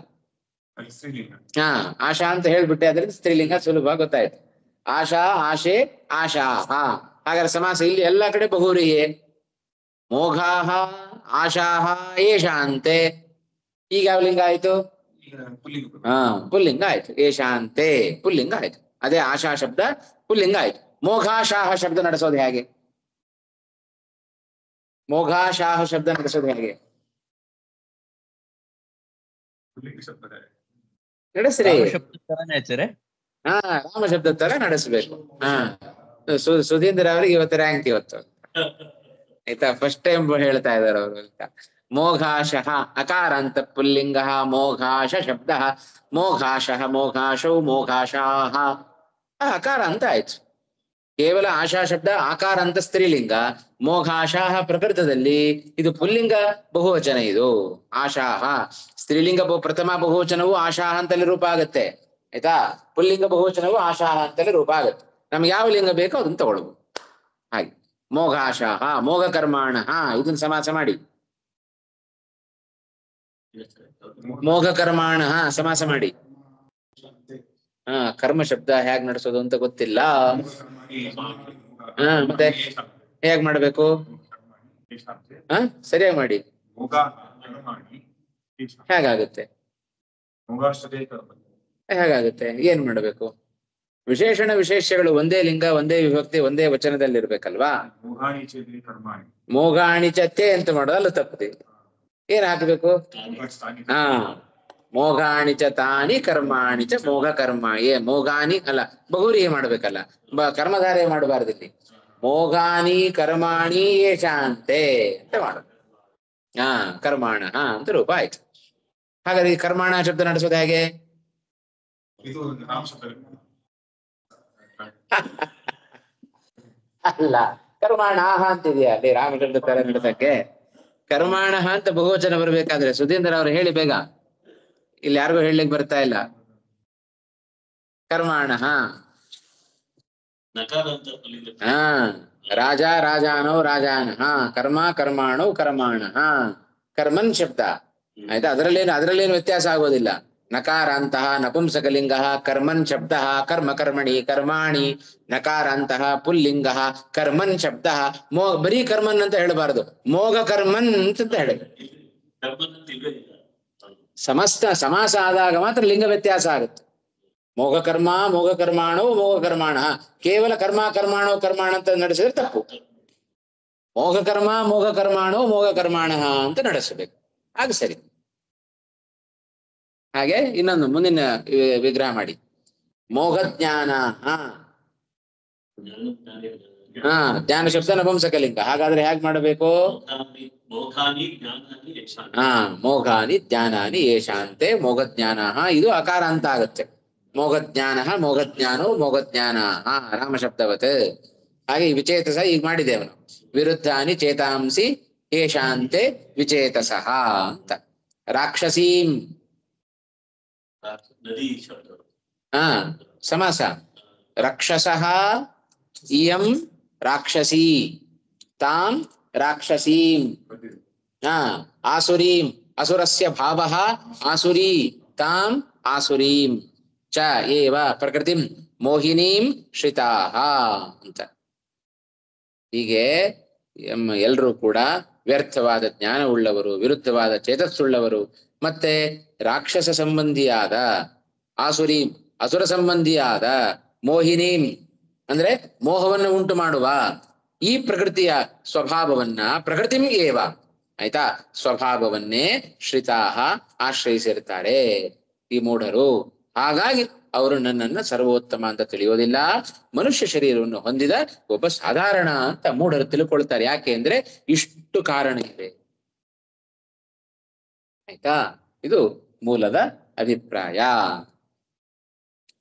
S1: ಆಶಾ ಅಂತ ಹೇಳ್ಬಿಟ್ಟೆ, ಅದ್ರಿಂದ ಸ್ತ್ರೀಲಿಂಗ ಸುಲಭ ಗೊತ್ತಾಯ್ತು. ಆಶಾ, ಆಶೆ, ಆಶಾಹ. ಹಾಗಾದ್ರೆ ಸಮಾಸ ಇಲ್ಲಿ ಎಲ್ಲ ಕಡೆ ಬಹುವ್ರೀಹಿ. ಮೋಘಾಹ, ಆಶಾಹ, ಯೇಷಾಂತೆ. ಈಗ ಯಾವ ಲಿಂಗ ಆಯ್ತು? ಪುಲ್ಲಿಂಗ ಆಯ್ತು. ಯೇಷಾಂತೆ ಪುಲ್ಲಿಂಗ ಆಯ್ತು. ಅದೇ ಆಶಾ ಶಬ್ದ ಪುಲ್ಲಿಂಗ ಆಯ್ತು. ಮೋಘಾಶಾಹ ಶಬ್ದ ನಡೆಸೋದು ಹೇಗೆ? ಮೋಘಾಶಾಹ ಶಬ್ದ ನಡೆಸೋದು ಹೇಗೆ? ನಡೆಸ್ರಿ. ರಾಮ ಶಬ್ದ ತರ ನಡೆಸಬೇಕು. ಸುಧೀಂದ್ರ ಅವ್ರಿಗೆ ಇವತ್ತು ರ್ಯಾಂಕ್ ಇವತ್ತು. ಆಯ್ತಾ? ಫಸ್ಟ್ ಟೈಮ್ ಹೇಳ್ತಾ ಇದಾರೆ ಅವರು. ಮೋಘಾಶಃ ಅಕಾರ ಅಂತ ಪುಲ್ಲಿಂಗ. ಮೋಘಾಶ ಶಬ್ದ ಮೋಘಾಶಃ, ಮೋಘಾಶೌ, ಮೋಘಾಶಾಹ ಅಕಾರ ಅಂತ ಆಯ್ತು. ಕೇವಲ ಆಶಾ ಶಬ್ದ ಆಕಾರ ಅಂತ ಸ್ತ್ರೀಲಿಂಗ. ಮೋಘಾಶಾಹ ಪ್ರಕೃತದಲ್ಲಿ ಇದು ಪುಲ್ಲಿಂಗ ಬಹುವಚನ. ಇದು ಆಶಾಹ ಸ್ತ್ರೀಲಿಂಗ ಪ್ರಥಮ ಬಹುವಚನವು ಆಶಾಹ ಅಂತಲೇ ರೂಪ ಆಗತ್ತೆ. ಆಯ್ತಾ? ಪುಲ್ಲಿಂಗ ಬಹುವಚನವು ಆಶಾಹ ಅಂತಲೇ ರೂಪ ಆಗತ್ತೆ. ನಮ್ಗೆ ಯಾವ ಲಿಂಗ ಬೇಕೋ ಅದನ್ನ ತಗೊಳ್ಬಹುದು. ಹಾಗೆ ಮೋಘಾಶಾಹ ಮೋಘ ಕರ್ಮಾಣ ಇದನ್ನ ಸಮಾಸ ಮಾಡಿ. ಮೋಘ ಕರ್ಮಾಣ ಸಮಾಸ ಮಾಡಿ. ಕರ್ಮ ಶಬ್ದ ಹೇಗ್ ನಡೆಸೋದು ಅಂತ ಗೊತ್ತಿಲ್ಲ. ಮತ್ತೆ ಹೇಗ್ ಮಾಡ್ಬೇಕು? ಸರಿಯಾಗಿ ಮಾಡಿ. ಹೇಗಾಗುತ್ತೆ? ಹೇಗಾಗುತ್ತೆ? ಏನ್ ಮಾಡ್ಬೇಕು? ವಿಶೇಷಣ ವಿಶೇಷಗಳು ಒಂದೇ ಲಿಂಗ, ಒಂದೇ ವಿಭಕ್ತಿ, ಒಂದೇ ವಚನದಲ್ಲಿ ಇರ್ಬೇಕಲ್ವಾ? ಮೋಘಾಣಿಚತೆ ಅಂತ ಮಾಡೋದಲ್ಲ, ತಪ್ಪದೆ. ಏನ್ ಹಾಕ್ಬೇಕು? ಮೋಘಾಣಿಚ ತಾನಿ ಕರ್ಮಾಣಿಚ ಮೋಘ ಕರ್ಮ. ಮೋಘಾನಿ ಅಲ್ಲ, ಬಹುರಿ ಮಾಡ್ಬೇಕಲ್ಲ, ಕರ್ಮಧಾರೆ ಮಾಡಬಾರ್ದು ಇಲ್ಲಿ. ಮೋಘಾನಿ ಕರ್ಮಾಣಿ ಯೇಷಾಂತೆ ಅಂತ ಮಾಡೋದು. ಕರ್ಮಾಣ ಅಂತ ರೂಪ ಆಯ್ತು. ಹಾಗಾದ್ರೆ ಈ ಕರ್ಮಾಣ ಶಬ್ದ ನಡೆಸೋದು ಹೇಗೆ? ಅಲ್ಲ, ಕರ್ಮಾಣ ಅಂತಿದೆಯಾ ಅಲ್ಲಿ ರಾಮ ಶಬ್ದ ತರ ನಡೆಸಕ್ಕೆ? ಕರ್ಮಾಣ ಅಂತ ಬಹುವಚನ ಬರ್ಬೇಕಾದ್ರೆ ಸುಧೀಂದ್ರ ಅವ್ರು ಹೇಳಿ ಬೇಗ. ಇಲ್ಲಿ ಯಾರಿಗೂ ಹೇಳಲಿಕ್ಕೆ ಬರ್ತಾ ಇಲ್ಲ. ಕರ್ಮಾಣ ರಾಜ ರಾಜಾನೋ ರಾಜಾನ ಕರ್ಮ ಕರ್ಮಾಣೋ ಕರ್ಮಾಣ ಕರ್ಮನ್ ಶಬ್ದ. ಆಯ್ತಾ? ಅದರಲ್ಲೇನು ವ್ಯತ್ಯಾಸ ಆಗೋದಿಲ್ಲ. ನಕಾರಾಂತಹ ನಪುಂಸಕಲಿಂಗ ಕರ್ಮನ್ ಶಬ್ದ ಕರ್ಮ ಕರ್ಮಣಿ ಕರ್ಮಾಣಿ. ನಕಾರಾಂತಹ ಪುಲ್ಲಿಂಗ ಕರ್ಮನ್ ಶಬ್ದ. ಬರೀ ಕರ್ಮನ್ ಅಂತ ಹೇಳಬಾರದು, ಮೋಘ ಕರ್ಮನ್ ಅಂತ ಹೇಳಿ. ಸಮಸ್ತ ಸಮಾಸ ಆದಾಗ ಮಾತ್ರ ಲಿಂಗ ವ್ಯತ್ಯಾಸ ಆಗುತ್ತೆ. ಮೋಘ ಕರ್ಮ, ಮೋಘ ಕರ್ಮಾಣೋ, ಮೋಘ ಕರ್ಮಾಣ. ಕೇವಲ ಕರ್ಮ ಕರ್ಮಾಣೋ ಕರ್ಮಾಣ ಅಂತ ನಡೆಸಿದ್ರೆ ತಪ್ಪು. ಮೋಘ ಕರ್ಮ, ಮೋಘ ಕರ್ಮಾಣೋ, ಮೋಘ ಕರ್ಮಾಣ ಅಂತ ನಡೆಸಬೇಕು. ಆಗ ಸರಿ. ಹಾಗೆ ಇನ್ನೊಂದು ಮುಂದಿನ ವಿಗ್ರಹ ಮಾಡಿ. ಮೋಘ ಜ್ಞಾನ ಜ್ಞಾನ ಶಬ್ದ ನಪುಂಸಕಲಿಂಗ. ಹಾಗಾದ್ರೆ ಹೇಗ್ ಮಾಡಬೇಕು? ಮೋಘಾನಿ ಜ್ಞಾನಾನಿ ಯೇಷಾಂತೆ ಮೋಘ ಜ್ಞಾನ. ಇದು ಅಕಾರ ಅಂತ ಆಗತ್ತೆ. ಮೋಘ ಜ್ಞಾನ, ಮೋಘ ಜ್ಞಾನೋ, ಮೋಘ ಜ್ಞಾನ ರಾಮ ಶಬ್ದವತ್. ಹಾಗೆ ವಿಚೇತಸ ಈಗ ಮಾಡಿದ್ದೇವನು. ವಿರುದ್ಧಾನಿ ಚೇತಾಂಸಿ ಯೇಷಾಂತೆ ವಿಚೇತಸಃ ಅಂತ. ರಾಕ್ಷಸೀಂ ಸಮಾಸ. ರಕ್ಷಸಃ ಇಯಂ ರಾಕ್ಷಸೀ ತಾಂ ರಾಕ್ಷಸೀಂ. ಆಸುರೀಂ ಅಸುರಸ್ಯ ಭಾವಃ ಆಸುರೀ ತಾಂ ಆಸುರೀಂ ಚ ಏವ ಪ್ರಕೃತಿಂ ಮೋಹಿನೀಂ ಶ್ರಿತಾಃ ಅಂತ. ಹೀಗೆ ಎಲ್ಲರೂ ಕೂಡ ವ್ಯರ್ಥವಾದ ಜ್ಞಾನವುಳ್ಳವರು, ವಿರುದ್ಧವಾದ ಚೇತಸ್ಸುಳ್ಳವರು ಮತ್ತೆ ರಾಕ್ಷಸ ಸಂಬಂಧಿಯಾದ ಆಸುರೀಂ ಅಸುರ ಸಂಬಂಧಿಯಾದ ಮೋಹಿನೀಂ ಅಂದ್ರೆ ಮೋಹವನ್ನು ಉಂಟು ಮಾಡುವ ಈ ಪ್ರಕೃತಿಯ ಸ್ವಭಾವವನ್ನ ಪ್ರಕೃತಿಂ ಏವ ಆಯ್ತಾ ಸ್ವಭಾವವನ್ನೇ ಶ್ರಿತಾಹ ಆಶ್ರಯಿಸಿರ್ತಾರೆ ಈ ಮೂಢರು. ಹಾಗಾಗಿ ಅವರು ನನ್ನನ್ನ ಸರ್ವೋತ್ತಮ ಅಂತ ತಿಳಿಯೋದಿಲ್ಲ, ಮನುಷ್ಯ ಶರೀರವನ್ನು ಹೊಂದಿದ ಒಬ್ಬ ಸಾಧಾರಣ ಅಂತ ಮೂಢರು ತಿಳ್ಕೊಳ್ತಾರೆ. ಯಾಕೆ ಅಂದ್ರೆ ಇಷ್ಟು ಕಾರಣ ಇದೆ. ಆಯ್ತಾ, ಇದು ಮೂಲದ ಅಭಿಪ್ರಾಯ.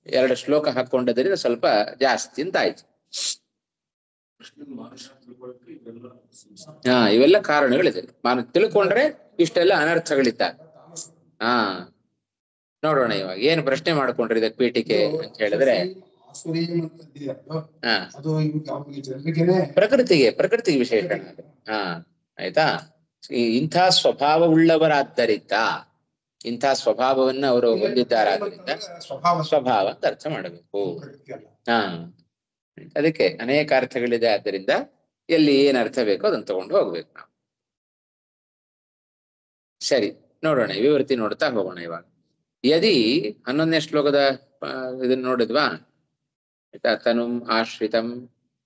S1: 2 ಶ್ಲೋಕ ಹಾಕೊಂಡದ್ರಿಂದ ಸ್ವಲ್ಪ ಜಾಸ್ತಿ ಅಂತ ಆಯ್ತು. ಇವೆಲ್ಲ ಕಾರಣಗಳಿದೆ. ತಿಳ್ಕೊಂಡ್ರೆ ಇಷ್ಟೆಲ್ಲ ಅನರ್ಥಗಳಿದ್ದಾವೆ. ನೋಡೋಣ ಇವಾಗ ಏನು ಪ್ರಶ್ನೆ ಮಾಡ್ಕೊಂಡ್ರಿ ಇದಕ್ಕೆ ಪೀಠಿಕೆ ಅಂತ ಹೇಳಿದ್ರೆ, ಪ್ರಕೃತಿಗೆ ವಿಶೇಷಣ. ಆಯ್ತಾ, ಇಂಥ ಸ್ವಭಾವವುಳ್ಳವರಾದ್ದರಿಂದ, ಇಂಥ ಸ್ವಭಾವವನ್ನು ಅವರು ಹೊಂದಿದ್ದಾರಾದ್ರಿಂದ ಸ್ವಭಾವ ಅಂತ ಅರ್ಥ ಮಾಡಬೇಕು. ಅದಕ್ಕೆ ಅನೇಕ ಅರ್ಥಗಳಿದೆ. ಆದ್ದರಿಂದ ಎಲ್ಲಿ ಏನ್ ಅರ್ಥ ಬೇಕೋ ಅದನ್ನ ತಗೊಂಡು ಹೋಗ್ಬೇಕು ನಾವು. ಸರಿ, ನೋಡೋಣ, ವಿವೃತಿ ನೋಡ್ತಾ ಹೋಗೋಣ ಇವಾಗ. ಯದಿ 11ನೇ ಶ್ಲೋಕದ ಇದನ್ನ ನೋಡಿದ್ವಾ? ಆಯ್ತಾ, ತನುಂ ಆಶ್ರಿತಂ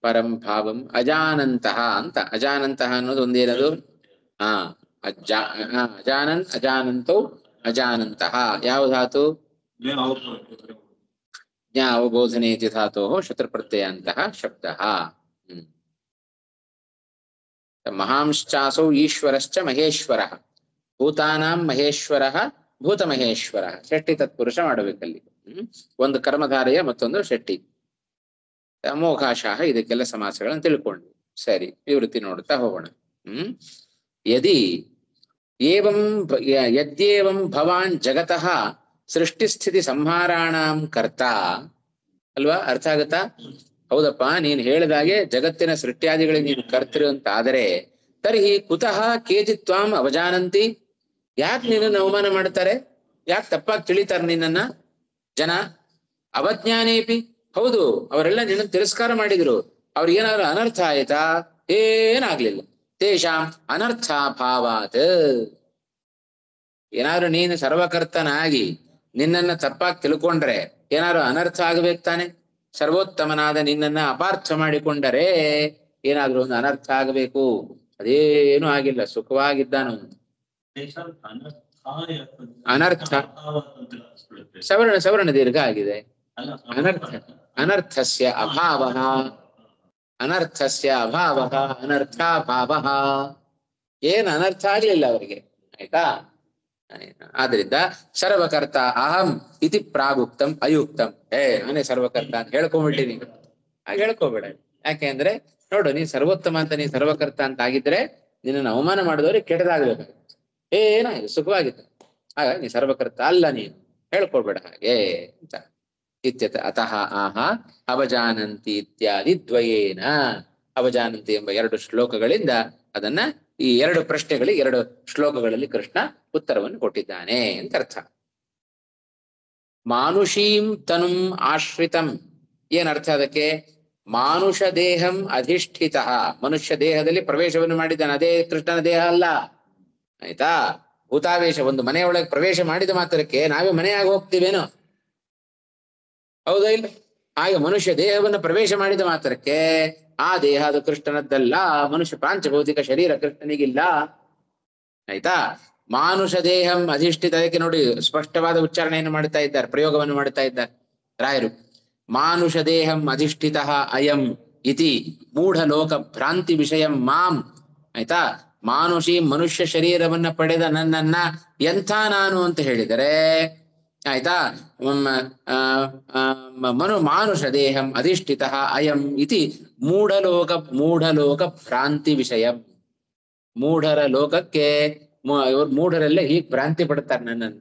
S1: ಪರಂ ಭಾವಂ ಅಜಾನಂತಹ ಅಂತ. ಅಜಾನಂತಹ ಅನ್ನೋದು ಒಂದೇನದು? ಅಜಾನಂತೌ ಅಜಾನಂತಹ. ಯಾವ ಧಾತು? ಜ್ಞಾ ಅವಬೋಧನೇತಿ ಧಾತೋ ಶತ್ರುಪ್ರತ್ಯಯಾಂತಹ ಶಬ್ದ. ಮಹಾಂಶ್ಚಾಸೌ ಈಶ್ವರಶ್ಚ ಮಹೇಶ್ವರ, ಭೂತಾನಾಂ ಮಹೇಶ್ವರ ಭೂತಮಹೇಶ್ವರ. ಷಷ್ಠಿ ತತ್ಪುರುಷ ಮಾಡಬೇಕಲ್ಲಿ. ಒಂದು ಕರ್ಮಧಾರೆಯ ಮತ್ತೊಂದು ಷಷ್ಠಿ. ಅಮೋಘಾಶಾಹ, ಇದಕ್ಕೆಲ್ಲ ಸಮಾಸಗಳನ್ನು ತಿಳ್ಕೊಂಡ್ವಿ. ಸರಿ, ವಿವೃತ್ತಿ ನೋಡ್ತಾ ಹೋಗೋಣ. ಯದಿ ಯದ್ಯೇವಂ ಭವಾನ್ ಜಗತಃ ಸೃಷ್ಟಿಸ್ಥಿತಿ ಸಂಹಾರಾಣಾಂ ಕರ್ತಾ. ಅಲ್ವಾ? ಅರ್ಥ ಆಗತ್ತಾ? ಹೌದಪ್ಪ, ನೀನ್ ಹೇಳಿದಾಗೆ ಜಗತ್ತಿನ ಸೃಷ್ಟ್ಯಾದಿಗಳಿಗೆ ನೀನು ಕರ್ತೃ ಅಂತ ಆದರೆ, ತರ್ಹಿ ಕುತಃ ಕೇಚಿತ್ವಾಂ ಅವಜಾನಂತಿ. ಯಾಕೆ ನಿನ್ನನ್ನು ಅವಮಾನ ಮಾಡ್ತಾರೆ? ಯಾಕೆ ತಪ್ಪಾಗಿ ತಿಳಿತಾರೆ ನಿನ್ನನ್ನ ಜನ? ಅವಜ್ಞಾನೇಪಿ, ಹೌದು, ಅವರೆಲ್ಲ ನಿನ್ನ ತಿರಸ್ಕಾರ ಮಾಡಿದ್ರು. ಅವ್ರಿಗೇನಾದ್ರು ಅನರ್ಥ ಆಯ್ತಾ? ಏನಾಗ್ಲಿಲ್ಲ. ತೇಷಾಂ ಅನರ್ಥಾಭಾವಾತ್. ಏನಾದ್ರು ನೀನು ಸರ್ವಕರ್ತನಾಗಿ ನಿನ್ನನ್ನ ತಪ್ಪಾಗಿ ತಿಳ್ಕೊಂಡ್ರೆ ಏನಾದ್ರು ಅನರ್ಥ ಆಗ್ಬೇಕು ತಾನೆ? ಸರ್ವೋತ್ತಮನಾದ ನಿನ್ನನ್ನ ಅಪಾರ್ಥ ಮಾಡಿಕೊಂಡರೆ ಏನಾದ್ರು ಒಂದು ಅನರ್ಥ ಆಗಬೇಕು. ಅದೇನು ಆಗಿಲ್ಲ, ಸುಖವಾಗಿದ್ದಾನು. ಅನರ್ಥ ಸವರ್ಣ ದೀರ್ಘ ಆಗಿದೆ. ಅನರ್ಥಸ್ಯ ಅಭಾವ, ಅನರ್ಥಸ್ಯ ಅಭಾವ, ಅನರ್ಥಾಭಾವ. ಏನು ಅನರ್ಥ ಆಗ್ಲಿಲ್ಲ ಅವರಿಗೆ. ಆಯ್ತಾ? ಆದ್ರಿಂದ ಸರ್ವಕರ್ತ ಅಹಂ ಇತಿ ಪ್ರಾಗುಕ್ತಂ ಅಯುಕ್ತಂ. ನಾನೇ ಸರ್ವಕರ್ತ ಅಂತ ಹೇಳ್ಕೊಂಡ್ಬಿಟ್ಟಿನಿ. ಹಾಗೆ ಹೇಳ್ಕೋಬೇಡ. ಯಾಕೆ ಅಂದ್ರೆ ನೋಡು, ನೀನ್ ಸರ್ವೋತ್ತಮ ಅಂತ, ನೀನ್ ಸರ್ವಕರ್ತ ಅಂತ ಆಗಿದ್ರೆ ನಿನ್ನನ್ನು ಅವಮಾನ ಮಾಡಿದವ್ರಿಗೆ ಕೆಟ್ಟದಾಗ್ಬೇಕು. ಏನಾಗಿದೆ, ಸುಖವಾಗಿತ್ತು. ಹಾಗಾಗಿ ನೀ ಸರ್ವಕರ್ತ ಅಲ್ಲ, ನೀನು ಹೇಳ್ಕೊಳ್ಬೇಡ ಹಾಗೆ ಅಂತ. ಇತ್ಯತ ಅತಃ ಆಹ ಅವಜಾನಂತಿ ಇತ್ಯಾದಿ ದ್ವಯೇನ. ಅವಜಾನಂತಿ ಎಂಬ 2 ಶ್ಲೋಕಗಳಿಂದ ಅದನ್ನ, ಈ 2 ಪ್ರಶ್ನೆಗಳಿಗೆ 2 ಶ್ಲೋಕಗಳಲ್ಲಿ ಕೃಷ್ಣ ಉತ್ತರವನ್ನು ಕೊಟ್ಟಿದ್ದಾನೆ ಅಂತ ಅರ್ಥ. ಮಾನುಷೀಂ ತನುಂ ಆಶ್ರಿತಂ. ಏನರ್ಥ ಅದಕ್ಕೆ? ಮಾನುಷ ದೇಹಂ ಅಧಿಷ್ಠಿತ. ಮನುಷ್ಯ ದೇಹದಲ್ಲಿ ಪ್ರವೇಶವನ್ನು ಮಾಡಿದ್ದಾನೆ, ಅದೇ ಕೃಷ್ಣನ ದೇಹ ಅಲ್ಲ. ಆಯ್ತಾ? ಭೂತಾವೇಶ, ಒಂದು ಮನೆಯೊಳಗೆ ಪ್ರವೇಶ ಮಾಡಿದ ಮಾತ್ರಕ್ಕೆ ನಾವೇ ಮನೆಯಾಗಿ ಹೋಗ್ತೀವೇನೋ? ಹೌದಾ ಇಲ್ಲ? ಹಾಗೆ ಮನುಷ್ಯ ದೇಹವನ್ನು ಪ್ರವೇಶ ಮಾಡಿದ ಮಾತ್ರಕ್ಕೆ ಆ ದೇಹ ಅದು ಕೃಷ್ಣನದ್ದಲ್ಲ. ಮನುಷ್ಯ ಪಾಂಚಭೌತಿಕ ಶರೀರ ಕೃಷ್ಣನಿಗಿಲ್ಲ. ಆಯ್ತಾ? ಮಾನುಷ ದೇಹಂ ಅಧಿಷ್ಠಿತ. ಅದಕ್ಕೆ ನೋಡಿ ಸ್ಪಷ್ಟವಾದ ಉಚ್ಚಾರಣೆಯನ್ನು ಮಾಡ್ತಾ ಇದ್ದಾರೆ, ಪ್ರಯೋಗವನ್ನು ಮಾಡ್ತಾ ಇದ್ದಾರೆ ರಾಯರು. ಮಾನುಷ ದೇಹಂ ಅಧಿಷ್ಠಿತ ಅಯಂ ಇತಿ ಮೂಢಲೋಕ ಭ್ರಾಂತಿ ವಿಷಯಂ ಮಾಂ. ಆಯ್ತಾ? ಮಾನುಷಿ, ಮನುಷ್ಯ ಶರೀರವನ್ನ ಪಡೆದ ನನ್ನನ್ನ ಎಂಥ ನಾನು ಅಂತ ಹೇಳಿದರೆ, ಆಯ್ತಾ, ಮಾನುಷ ದೇಹಂ ಅಧಿಷ್ಠಿತ ಅಯಂ ಇತಿ ಮೂಢಲೋಕ ಭ್ರಾಂತಿ ವಿಷಯಂ. ಮೂಢರ ಲೋಕಕ್ಕೆ ಮೂಢರೆಲ್ಲ ಹೀಗೆ ಭ್ರಾಂತಿ ಪಡ್ತಾರೆ ನನ್ನನ್ನು.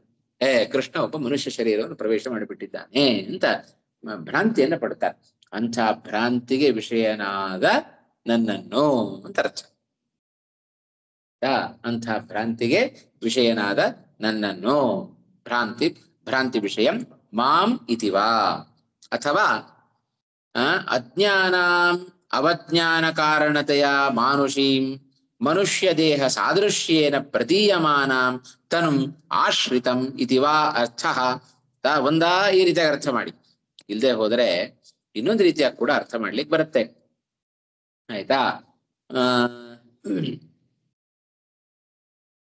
S1: ಕೃಷ್ಣ ಒಬ್ಬ ಮನುಷ್ಯ ಶರೀರವನ್ನು ಪ್ರವೇಶ ಮಾಡಿಬಿಟ್ಟಿದ್ದಾನೆ ಅಂತ ಭ್ರಾಂತಿಯನ್ನ ಪಡ್ತಾರೆ. ಅಂಥ ಭ್ರಾಂತಿಗೆ ವಿಷಯನಾದ ನನ್ನನ್ನು ಅಂತ ಅರ್ಥ. ಅಂಥ ಭ್ರಾಂತಿಗೆ ವಿಷಯನಾದ ನನ್ನನ್ನು, ಭ್ರಾಂತಿ ವಿಷಯಂ ಮಾಂ ಇತಿವಾ. ಅಥವಾ ಅಜ್ಞಾನಾಂ ಅವಜ್ಞಾನ ಕಾರಣತೆಯ ಮಾನುಷೀಂ ಮನುಷ್ಯ ದೇಹ ಸಾದೃಶ್ಯೇನ ಪ್ರತೀಯಮಾನಾಂ ತನುಂ ಆಶ್ರಿತಂ ಇತಿ ವಾ ಅರ್ಥ. ಒಂದಾ ಈ ರೀತಿಯಾಗಿ ಅರ್ಥ ಮಾಡಿ, ಇಲ್ಲದೆ ಹೋದರೆ ಇನ್ನೊಂದು ರೀತಿಯಾಗಿ ಕೂಡ ಅರ್ಥ ಮಾಡ್ಲಿಕ್ಕೆ ಬರುತ್ತೆ. ಆಯ್ತಾ?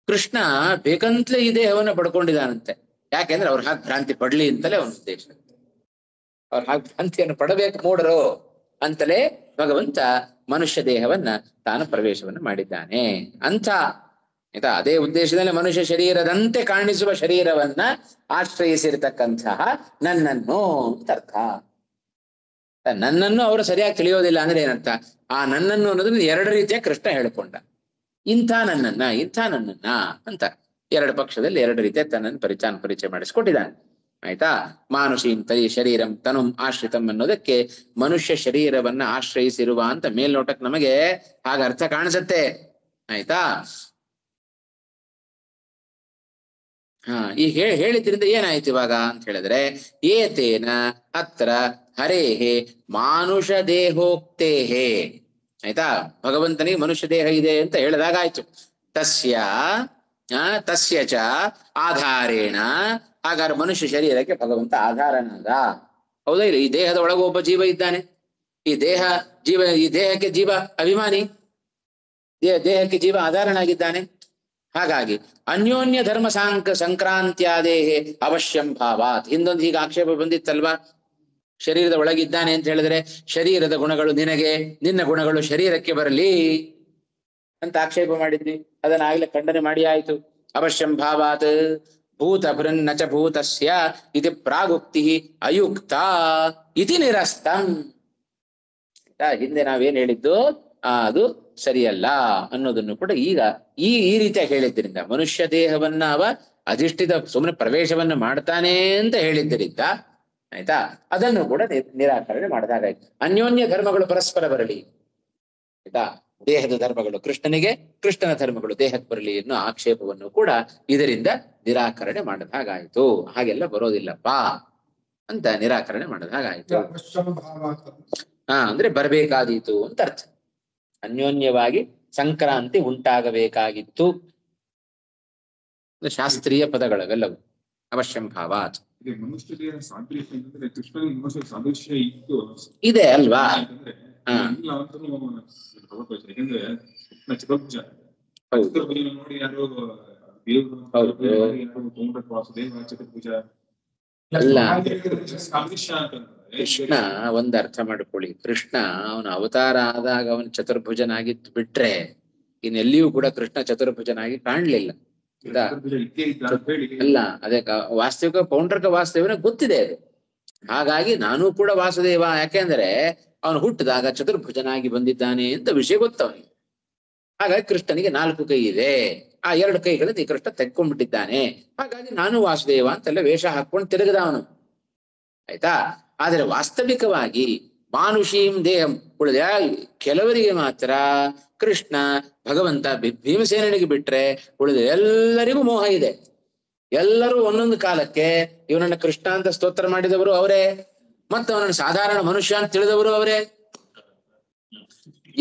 S1: ಕೃಷ್ಣ ಬೇಕಂತಲೇ ಈ ದೇಹವನ್ನು ಪಡ್ಕೊಂಡಿದ್ದಾನಂತೆ. ಯಾಕೆಂದ್ರೆ ಅವ್ರು ಹಾಗೆ ಭ್ರಾಂತಿ ಪಡ್ಲಿ ಅಂತಲೇ ಅವನ ಉದ್ದೇಶ. ಅವ್ರು ಹಾಗೆ ಭ್ರಾಂತಿಯನ್ನು ಪಡಬೇಕು ಮೂಢರು ಅಂತಲೇ ಭಗವಂತ ಮನುಷ್ಯ ದೇಹವನ್ನ ತಾನು ಪ್ರವೇಶವನ್ನು ಮಾಡಿದ್ದಾನೆ ಅಂತ. ಆಯ್ತಾ? ಅದೇ ಉದ್ದೇಶದಲ್ಲಿ ಮನುಷ್ಯ ಶರೀರದಂತೆ ಕಾಣಿಸುವ ಶರೀರವನ್ನ ಆಶ್ರಯಿಸಿರ್ತಕ್ಕಂತಹ ನನ್ನನ್ನು ಅಂತ ಅರ್ಥ. ನನ್ನನ್ನು ಅವರು ಸರಿಯಾಗಿ ತಿಳಿಯೋದಿಲ್ಲ ಅಂದ್ರೆ ಏನರ್ಥ? ಆ ನನ್ನನ್ನು ಅನ್ನೋದನ್ನ ಎರಡು ರೀತಿಯ ಕೃಷ್ಣ ಹೇಳಿಕೊಂಡ. ಇಂಥ ನನ್ನನ್ನ ಅಂತ ಎರಡು ಪಕ್ಷದಲ್ಲಿ ಎರಡು ರೀತಿಯ ತನ್ನನ್ನು ಪರಿಚಯ ಮಾಡಿಸ್ಕೊಟ್ಟಿದ್ದಾನೆ. ಆಯ್ತಾ? ಮಾನುಷೀಂ ತೈ ಶರೀರಂ ತನುಂ ಆಶ್ರಿತಂ ಅನ್ನೋದಕ್ಕೆ ಮನುಷ್ಯ ಶರೀರವನ್ನ ಆಶ್ರಯಿಸಿರುವ ಅಂತ ಮೇಲ್ನೋಟಕ್ಕೆ ನಮಗೆ ಹಾಗ ಅರ್ಥ ಕಾಣಿಸುತ್ತೆ. ಆಯ್ತಾ? ಈ ಹೇಳಿದ್ರಿಂದ ಏನಾಯ್ತು ಇವಾಗ ಅಂತ ಹೇಳಿದ್ರೆ, ಏತೇನ ಅತ್ರ ಹರೇಹೇ ಮಾನುಷ ದೇಹೋಕ್ತೇಹೇ. ಆಯ್ತಾ? ಭಗವಂತನಿಗೆ ಮನುಷ್ಯ ದೇಹ ಇದೆ ಅಂತ ಹೇಳಿದಾಗಾಯ್ತು. ತಸ್ಯ ಚ ಆಧಾರೇಣ, ಹಾಗಾದ್ರೆ ಮನುಷ್ಯ ಶರೀರಕ್ಕೆ ಭಗವಂತ ಆಧಾರನಾದ. ಹೌದಾ ಇಲ್ಲ? ಈ ದೇಹದ ಒಳಗೆ ಒಬ್ಬ ಜೀವ ಇದ್ದಾನೆ. ಈ ದೇಹಕ್ಕೆ ಜೀವ ಅಭಿಮಾನಿ, ದೇಹಕ್ಕೆ ಜೀವ ಆಧಾರನಾಗಿದ್ದಾನೆ. ಹಾಗಾಗಿ ಅನ್ಯೋನ್ಯ ಧರ್ಮ ಸಂಕ್ರಾಂತ್ಯಾದೇಹೇ ಅವಶ್ಯಂ ಭಾವಾತ್. ಹಿಂದೊಂದು ಹೀಗೆ ಆಕ್ಷೇಪ ಬಂದಿತ್ತಲ್ವಾ? ಶರೀರದ ಒಳಗಿದ್ದಾನೆ ಅಂತ ಹೇಳಿದ್ರೆ ಶರೀರದ ಗುಣಗಳು ನಿನಗೆ, ನಿನ್ನ ಗುಣಗಳು ಶರೀರಕ್ಕೆ ಬರಲಿ ಅಂತ ಆಕ್ಷೇಪ ಮಾಡಿದ್ವಿ. ಅದನ್ನಾಗ್ಲೇ ಖಂಡನೆ ಮಾಡಿ ಆಯ್ತು. ಅವಶ್ಯಂ ಭಾವಾತ್ ಭೂತ ಭೃನ್ನಚ ಭೂತಸ್ಯ ಇತಿ ಪ್ರಾಗುಕ್ತಿ ಅಯುಕ್ತ ಇತಿ ನಿರಸ್ತಂ. ಹಿಂದೆ ನಾವೇನ್ ಹೇಳಿದ್ದು ಅದು ಸರಿಯಲ್ಲ ಅನ್ನೋದನ್ನು ಕೂಡ ಈಗ ಈ ರೀತಿಯಾಗಿ ಹೇಳಿದ್ದರಿಂದ, ಮನುಷ್ಯ ದೇಹವನ್ನ ಅವ ಅಧಿಷ್ಠಿತ ಸುಮ್ಮನೆ ಪ್ರವೇಶವನ್ನ ಮಾಡ್ತಾನೆ ಅಂತ ಹೇಳಿದ್ದರಿಂದ, ಆಯ್ತಾ, ಅದನ್ನು ಕೂಡ ನಿರಾಕರಣೆ ಮಾಡಿದಾಗಾಯ್ತು. ಅನ್ಯೋನ್ಯ ಧರ್ಮಗಳು ಪರಸ್ಪರ ಬರಲಿ. ಆಯ್ತಾ? ದೇಹದ ಧರ್ಮಗಳು ಕೃಷ್ಣನಿಗೆ, ಕೃಷ್ಣನ ಧರ್ಮಗಳು ದೇಹಕ್ಕೆ ಬರಲಿ ಅನ್ನೋ ಆಕ್ಷೇಪವನ್ನು ಕೂಡ ಇದರಿಂದ ನಿರಾಕರಣೆ ಮಾಡಿದ ಹಾಗಾಯ್ತು. ಹಾಗೆಲ್ಲ ಬರೋದಿಲ್ಲಪ್ಪ ಅಂತ ನಿರಾಕರಣೆ ಮಾಡಿದ ಹಾಗಾಯ್ತು. ಅಂದ್ರೆ ಬರಬೇಕಾದೀತು ಅಂತ ಅರ್ಥ. ಅನ್ಯೋನ್ಯವಾಗಿ ಸಂಕ್ರಾಂತಿ ಉಂಟಾಗಬೇಕಾಗಿತ್ತು. ಶಾಸ್ತ್ರೀಯ ಪದಗಳವೆಲ್ಲವು ಅವಶ್ಯಂ ಭಾವಾತ್ ಇದೆ ಅಲ್ವಾ? ಅಲ್ಲ, ಕೃಷ್ಣ ಒಂದ್ ಅರ್ಥ ಮಾಡ್ಕೊಳ್ಳಿ. ಕೃಷ್ಣ ಅವನ ಅವತಾರ ಆದಾಗ ಅವನು ಚತುರ್ಭುಜನಾಗಿದ್ದು ಬಿಟ್ರೆ ಇನ್ನೆಲ್ಲಿಯೂ ಕೂಡ ಕೃಷ್ಣ ಚತುರ್ಭುಜನಾಗಿ ಕಾಣ್ಲಿಲ್ಲ. ಅಲ್ಲ, ಅದೇ ವಾಸ್ತವಿಕ ಪೌಂಡ್ರಕ ವಾಸ್ತವನ ಗೊತ್ತಿದೆ ಅದು. ಹಾಗಾಗಿ ನಾನು ಕೂಡ ವಾಸುದೇವ, ಯಾಕೆಂದ್ರೆ ಅವನು ಹುಟ್ಟಿದಾಗ ಚತುರ್ಭುಜನಾಗಿ ಬಂದಿದ್ದಾನೆ ಅಂತ ವಿಷಯ ಗೊತ್ತವನಿಗೆ. ಹಾಗಾಗಿ ಕೃಷ್ಣನಿಗೆ 4 ಕೈ ಇದೆ. ಆ 2 ಕೈಗಳನ್ನು ಈ ಕೃಷ್ಣ ತೆಕ್ಕೊಂಡ್ಬಿಟ್ಟಿದ್ದಾನೆ. ಹಾಗಾಗಿ ನಾನು ವಾಸುದೇವ ಅಂತೆಲ್ಲ ವೇಷ ಹಾಕೊಂಡು ತಿರುಗದ ಅವನು. ಆಯ್ತಾ? ಆದ್ರೆ ವಾಸ್ತವಿಕವಾಗಿ ಮಾನುಷೀಂ ದೇಹಂ ಉಳಿದ ಕೆಲವರಿಗೆ ಮಾತ್ರ ಕೃಷ್ಣ ಭಗವಂತ ಭೀಮಸೇನಿಗೆ ಬಿಟ್ರೆ ಉಳಿದ ಎಲ್ಲರಿಗೂ ಮೋಹ ಇದೆ. ಎಲ್ಲರೂ ಒಂದೊಂದು ಕಾಲಕ್ಕೆ ಇವನನ್ನ ಕೃಷ್ಣ ಅಂತ ಸ್ತೋತ್ರ ಮಾಡಿದವರು ಅವರೇ, ಮತ್ತು ಅವನನ್ನು ಸಾಧಾರಣ ಮನುಷ್ಯ ಅಂತ ತಿಳಿದವರು ಅವರೇ.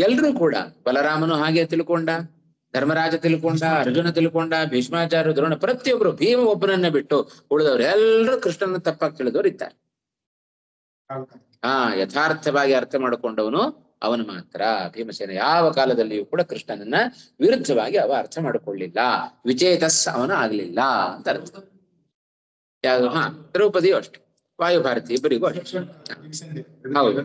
S1: ಎಲ್ರೂ ಕೂಡ, ಬಲರಾಮನು ಹಾಗೆ ತಿಳ್ಕೊಂಡ, ಧರ್ಮರಾಜ ತಿಳ್ಕೊಂಡ, ಅರ್ಜುನ ತಿಳ್ಕೊಂಡ, ಭೀಷ್ಮಾಚಾರ್ಯ, ದ್ರೋಣ, ಪ್ರತಿಯೊಬ್ರು ಭೀಮ ಒಬ್ಬನನ್ನ ಬಿಟ್ಟು ಉಳಿದವರು ಎಲ್ಲರೂ ಕೃಷ್ಣನ ತಪ್ಪಾಗಿ ತಿಳಿದವರು ಇದ್ದಾರೆ. ಯಥಾರ್ಥವಾಗಿ ಅರ್ಥ ಮಾಡಿಕೊಂಡವನು ಅವನು ಮಾತ್ರ. ಭೀಮಸೇನ ಯಾವ ಕಾಲದಲ್ಲಿಯೂ ಕೂಡ ಕೃಷ್ಣನನ್ನ ವಿರುದ್ಧವಾಗಿ ಅವ ಅರ್ಥ ಮಾಡಿಕೊಳ್ಳಿಲ್ಲ. ವಿಚೇತಸ್ ಅವನು ಆಗ್ಲಿಲ್ಲ ಅಂತ ಅರ್ಥ. ಯಾವುದು? ದ್ರೌಪದಿಯು ಅಷ್ಟೆ, ವಾಯುಭಾರತಿ ಇಬ್ಬರಿಗೂ ಅಷ್ಟೇ. ಹೌದು.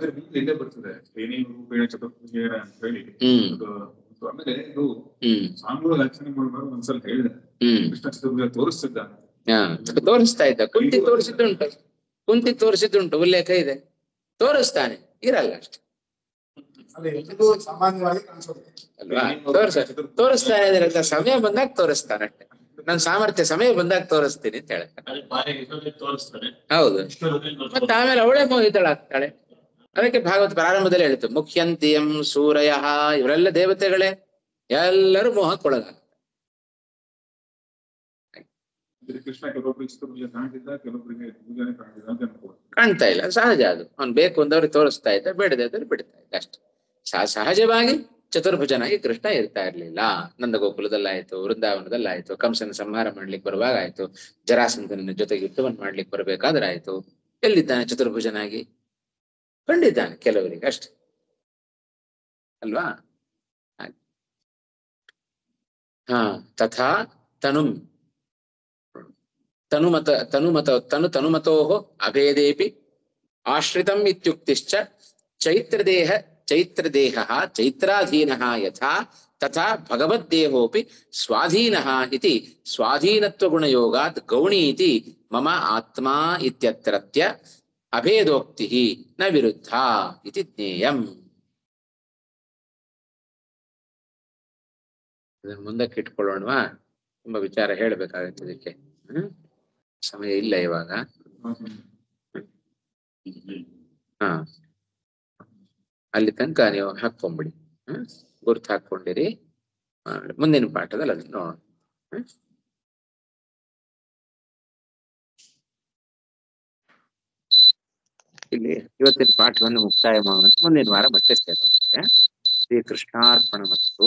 S1: ತೋರಿಸ್ತಾ ಇದ್ದ. ಕುಂತಿ ತೋರಿಸಿದ್ದುಂಟು, ಉಲ್ಲೇಖ ಇದೆ. ತೋರಿಸ್ತಾನೆ, ಇರಲ್ಲ ಅಷ್ಟೆ ಅಲ್ವಾ? ತೋರಿಸ್ತಾನೆ ಅಂದ್ರೆ ಸಮಯ ಬಂದಾಗ ತೋರಿಸ್ತಾನೆ ಅಷ್ಟೆ. ನನ್ ಸಾಮರ್ಥ್ಯ ಸಮಯ ಬಂದಾಗ ತೋರಿಸ್ತೀನಿ ಅಂತ ಹೇಳ್ತಾನೆ. ಹೌದು. ಮತ್ತೆ ಆಮೇಲೆ ಅವಳೇ ಮೋಹಿತಳಾಗ್ತಾಳೆ. ಅದಕ್ಕೆ ಭಾಗವತ ಪ್ರಾರಂಭದಲ್ಲಿ ಹೇಳಿತು, ಮುಖ್ಯಂತಿಯಂ ಸೂರಯ, ಇವರೆಲ್ಲ ದೇವತೆಗಳೇ, ಎಲ್ಲರೂ ಮೋಹಕ್ಕೊಳಗಾಗ್ತಾರೆ. ಕಾಣ್ತಾ ಇಲ್ಲ, ಸಹಜ ಅದು. ಅವ್ನು ಬೇಕು ಅಂದವ್ರಿಗೆ ತೋರಿಸ್ತಾ ಇದ್ದ, ಬೇಡದೇ ಇದ್ರೆ ಬಿಡ್ತಾ ಇದ್ದ ಅಷ್ಟೆ. ಸಹಜವಾಗಿ ಚತುರ್ಭುಜನಾಗಿ ಕೃಷ್ಣ ಇರ್ತಾ ಇರ್ಲಿಲ್ಲ. ನಂದಗೋಕುಲದಲ್ಲಾಯ್ತು, ವೃಂದಾವನದಲ್ಲಾಯ್ತು, ಕಂಸನ ಸಂಹಾರ ಮಾಡ್ಲಿಕ್ಕೆ ಬರುವಾಗ ಆಯ್ತು, ಜರಾಸಂಧನ ಜೊತೆಗೆ ಯುದ್ಧವನ್ನು ಮಾಡ್ಲಿಕ್ಕೆ ಬರ್ಬೇಕಾದ್ರೆ ಆಯ್ತು. ಎಲ್ಲಿದ್ದಾನೆ ಚತುರ್ಭುಜನಾಗಿ? ಕಂಡಿದ್ದಾನೆ ಕೆಲವರಿಗೆ ಅಷ್ಟೆ ಅಲ್ವಾ? ಹಾ ತಥಾ ತನುಂ ತನುಮತೋಃ ಅಭೇದೇಪಿ ಆಶ್ರಿತಂ ಇತ್ಯುಕ್ತಿಶ್ಚ ಚೈತ್ರದೇಹಃ ಚೈತ್ರಾಧೀನಃ ಯಥಾ ತಥಾ ಭಗವದ್ದೇಹೋಪಿ ಸ್ವಾಧೀನಃ ಇತಿ ಸ್ವಾಧೀನತ್ವಗುಣಯೋಗಾತ್ ಗೌಣೀತಿ ಮಮ ಆತ್ಮಾ ಇತ್ಯತ್ರತ್ಯ ಅಭೇದೋಕ್ತಿಃ ನ ವಿರುದ್ಧ ಇತಿ ಜ್ಞೇಯಂ. ಇದನ್ನು ಮುಂದಕ್ಕೆ ಇಟ್ಕೊಳ್ಳೋಣವಾ? ತುಂಬಾ ವಿಚಾರ ಹೇಳ್ಬೇಕಾಗತ್ತೆ ಇದಕ್ಕೆ. ಸಮಯ ಇಲ್ಲ ಇವಾಗ. ಹಾ ಅಲ್ಲಿ ತನಕ ನೀವು ಹಾಕೊಂಬಿಡಿ. ಗುರ್ತು ಹಾಕೊಂಡಿರಿ. ಮುಂದಿನ ಪಾಠದಲ್ಲಿ ಅದನ್ನ ನೋಡೋಣ. ಇಲ್ಲಿ ಇವತ್ತಿನ ಪಾಠವನ್ನು ಮುಕ್ತಾಯ ಮಾಡೋಣ. ಮುಂದಿನ ವಾರ ಮತ್ತೆ ಸೇರೋಣ. ಶ್ರೀ ಕೃಷ್ಣಾರ್ಪಣ ಮಸ್ತು.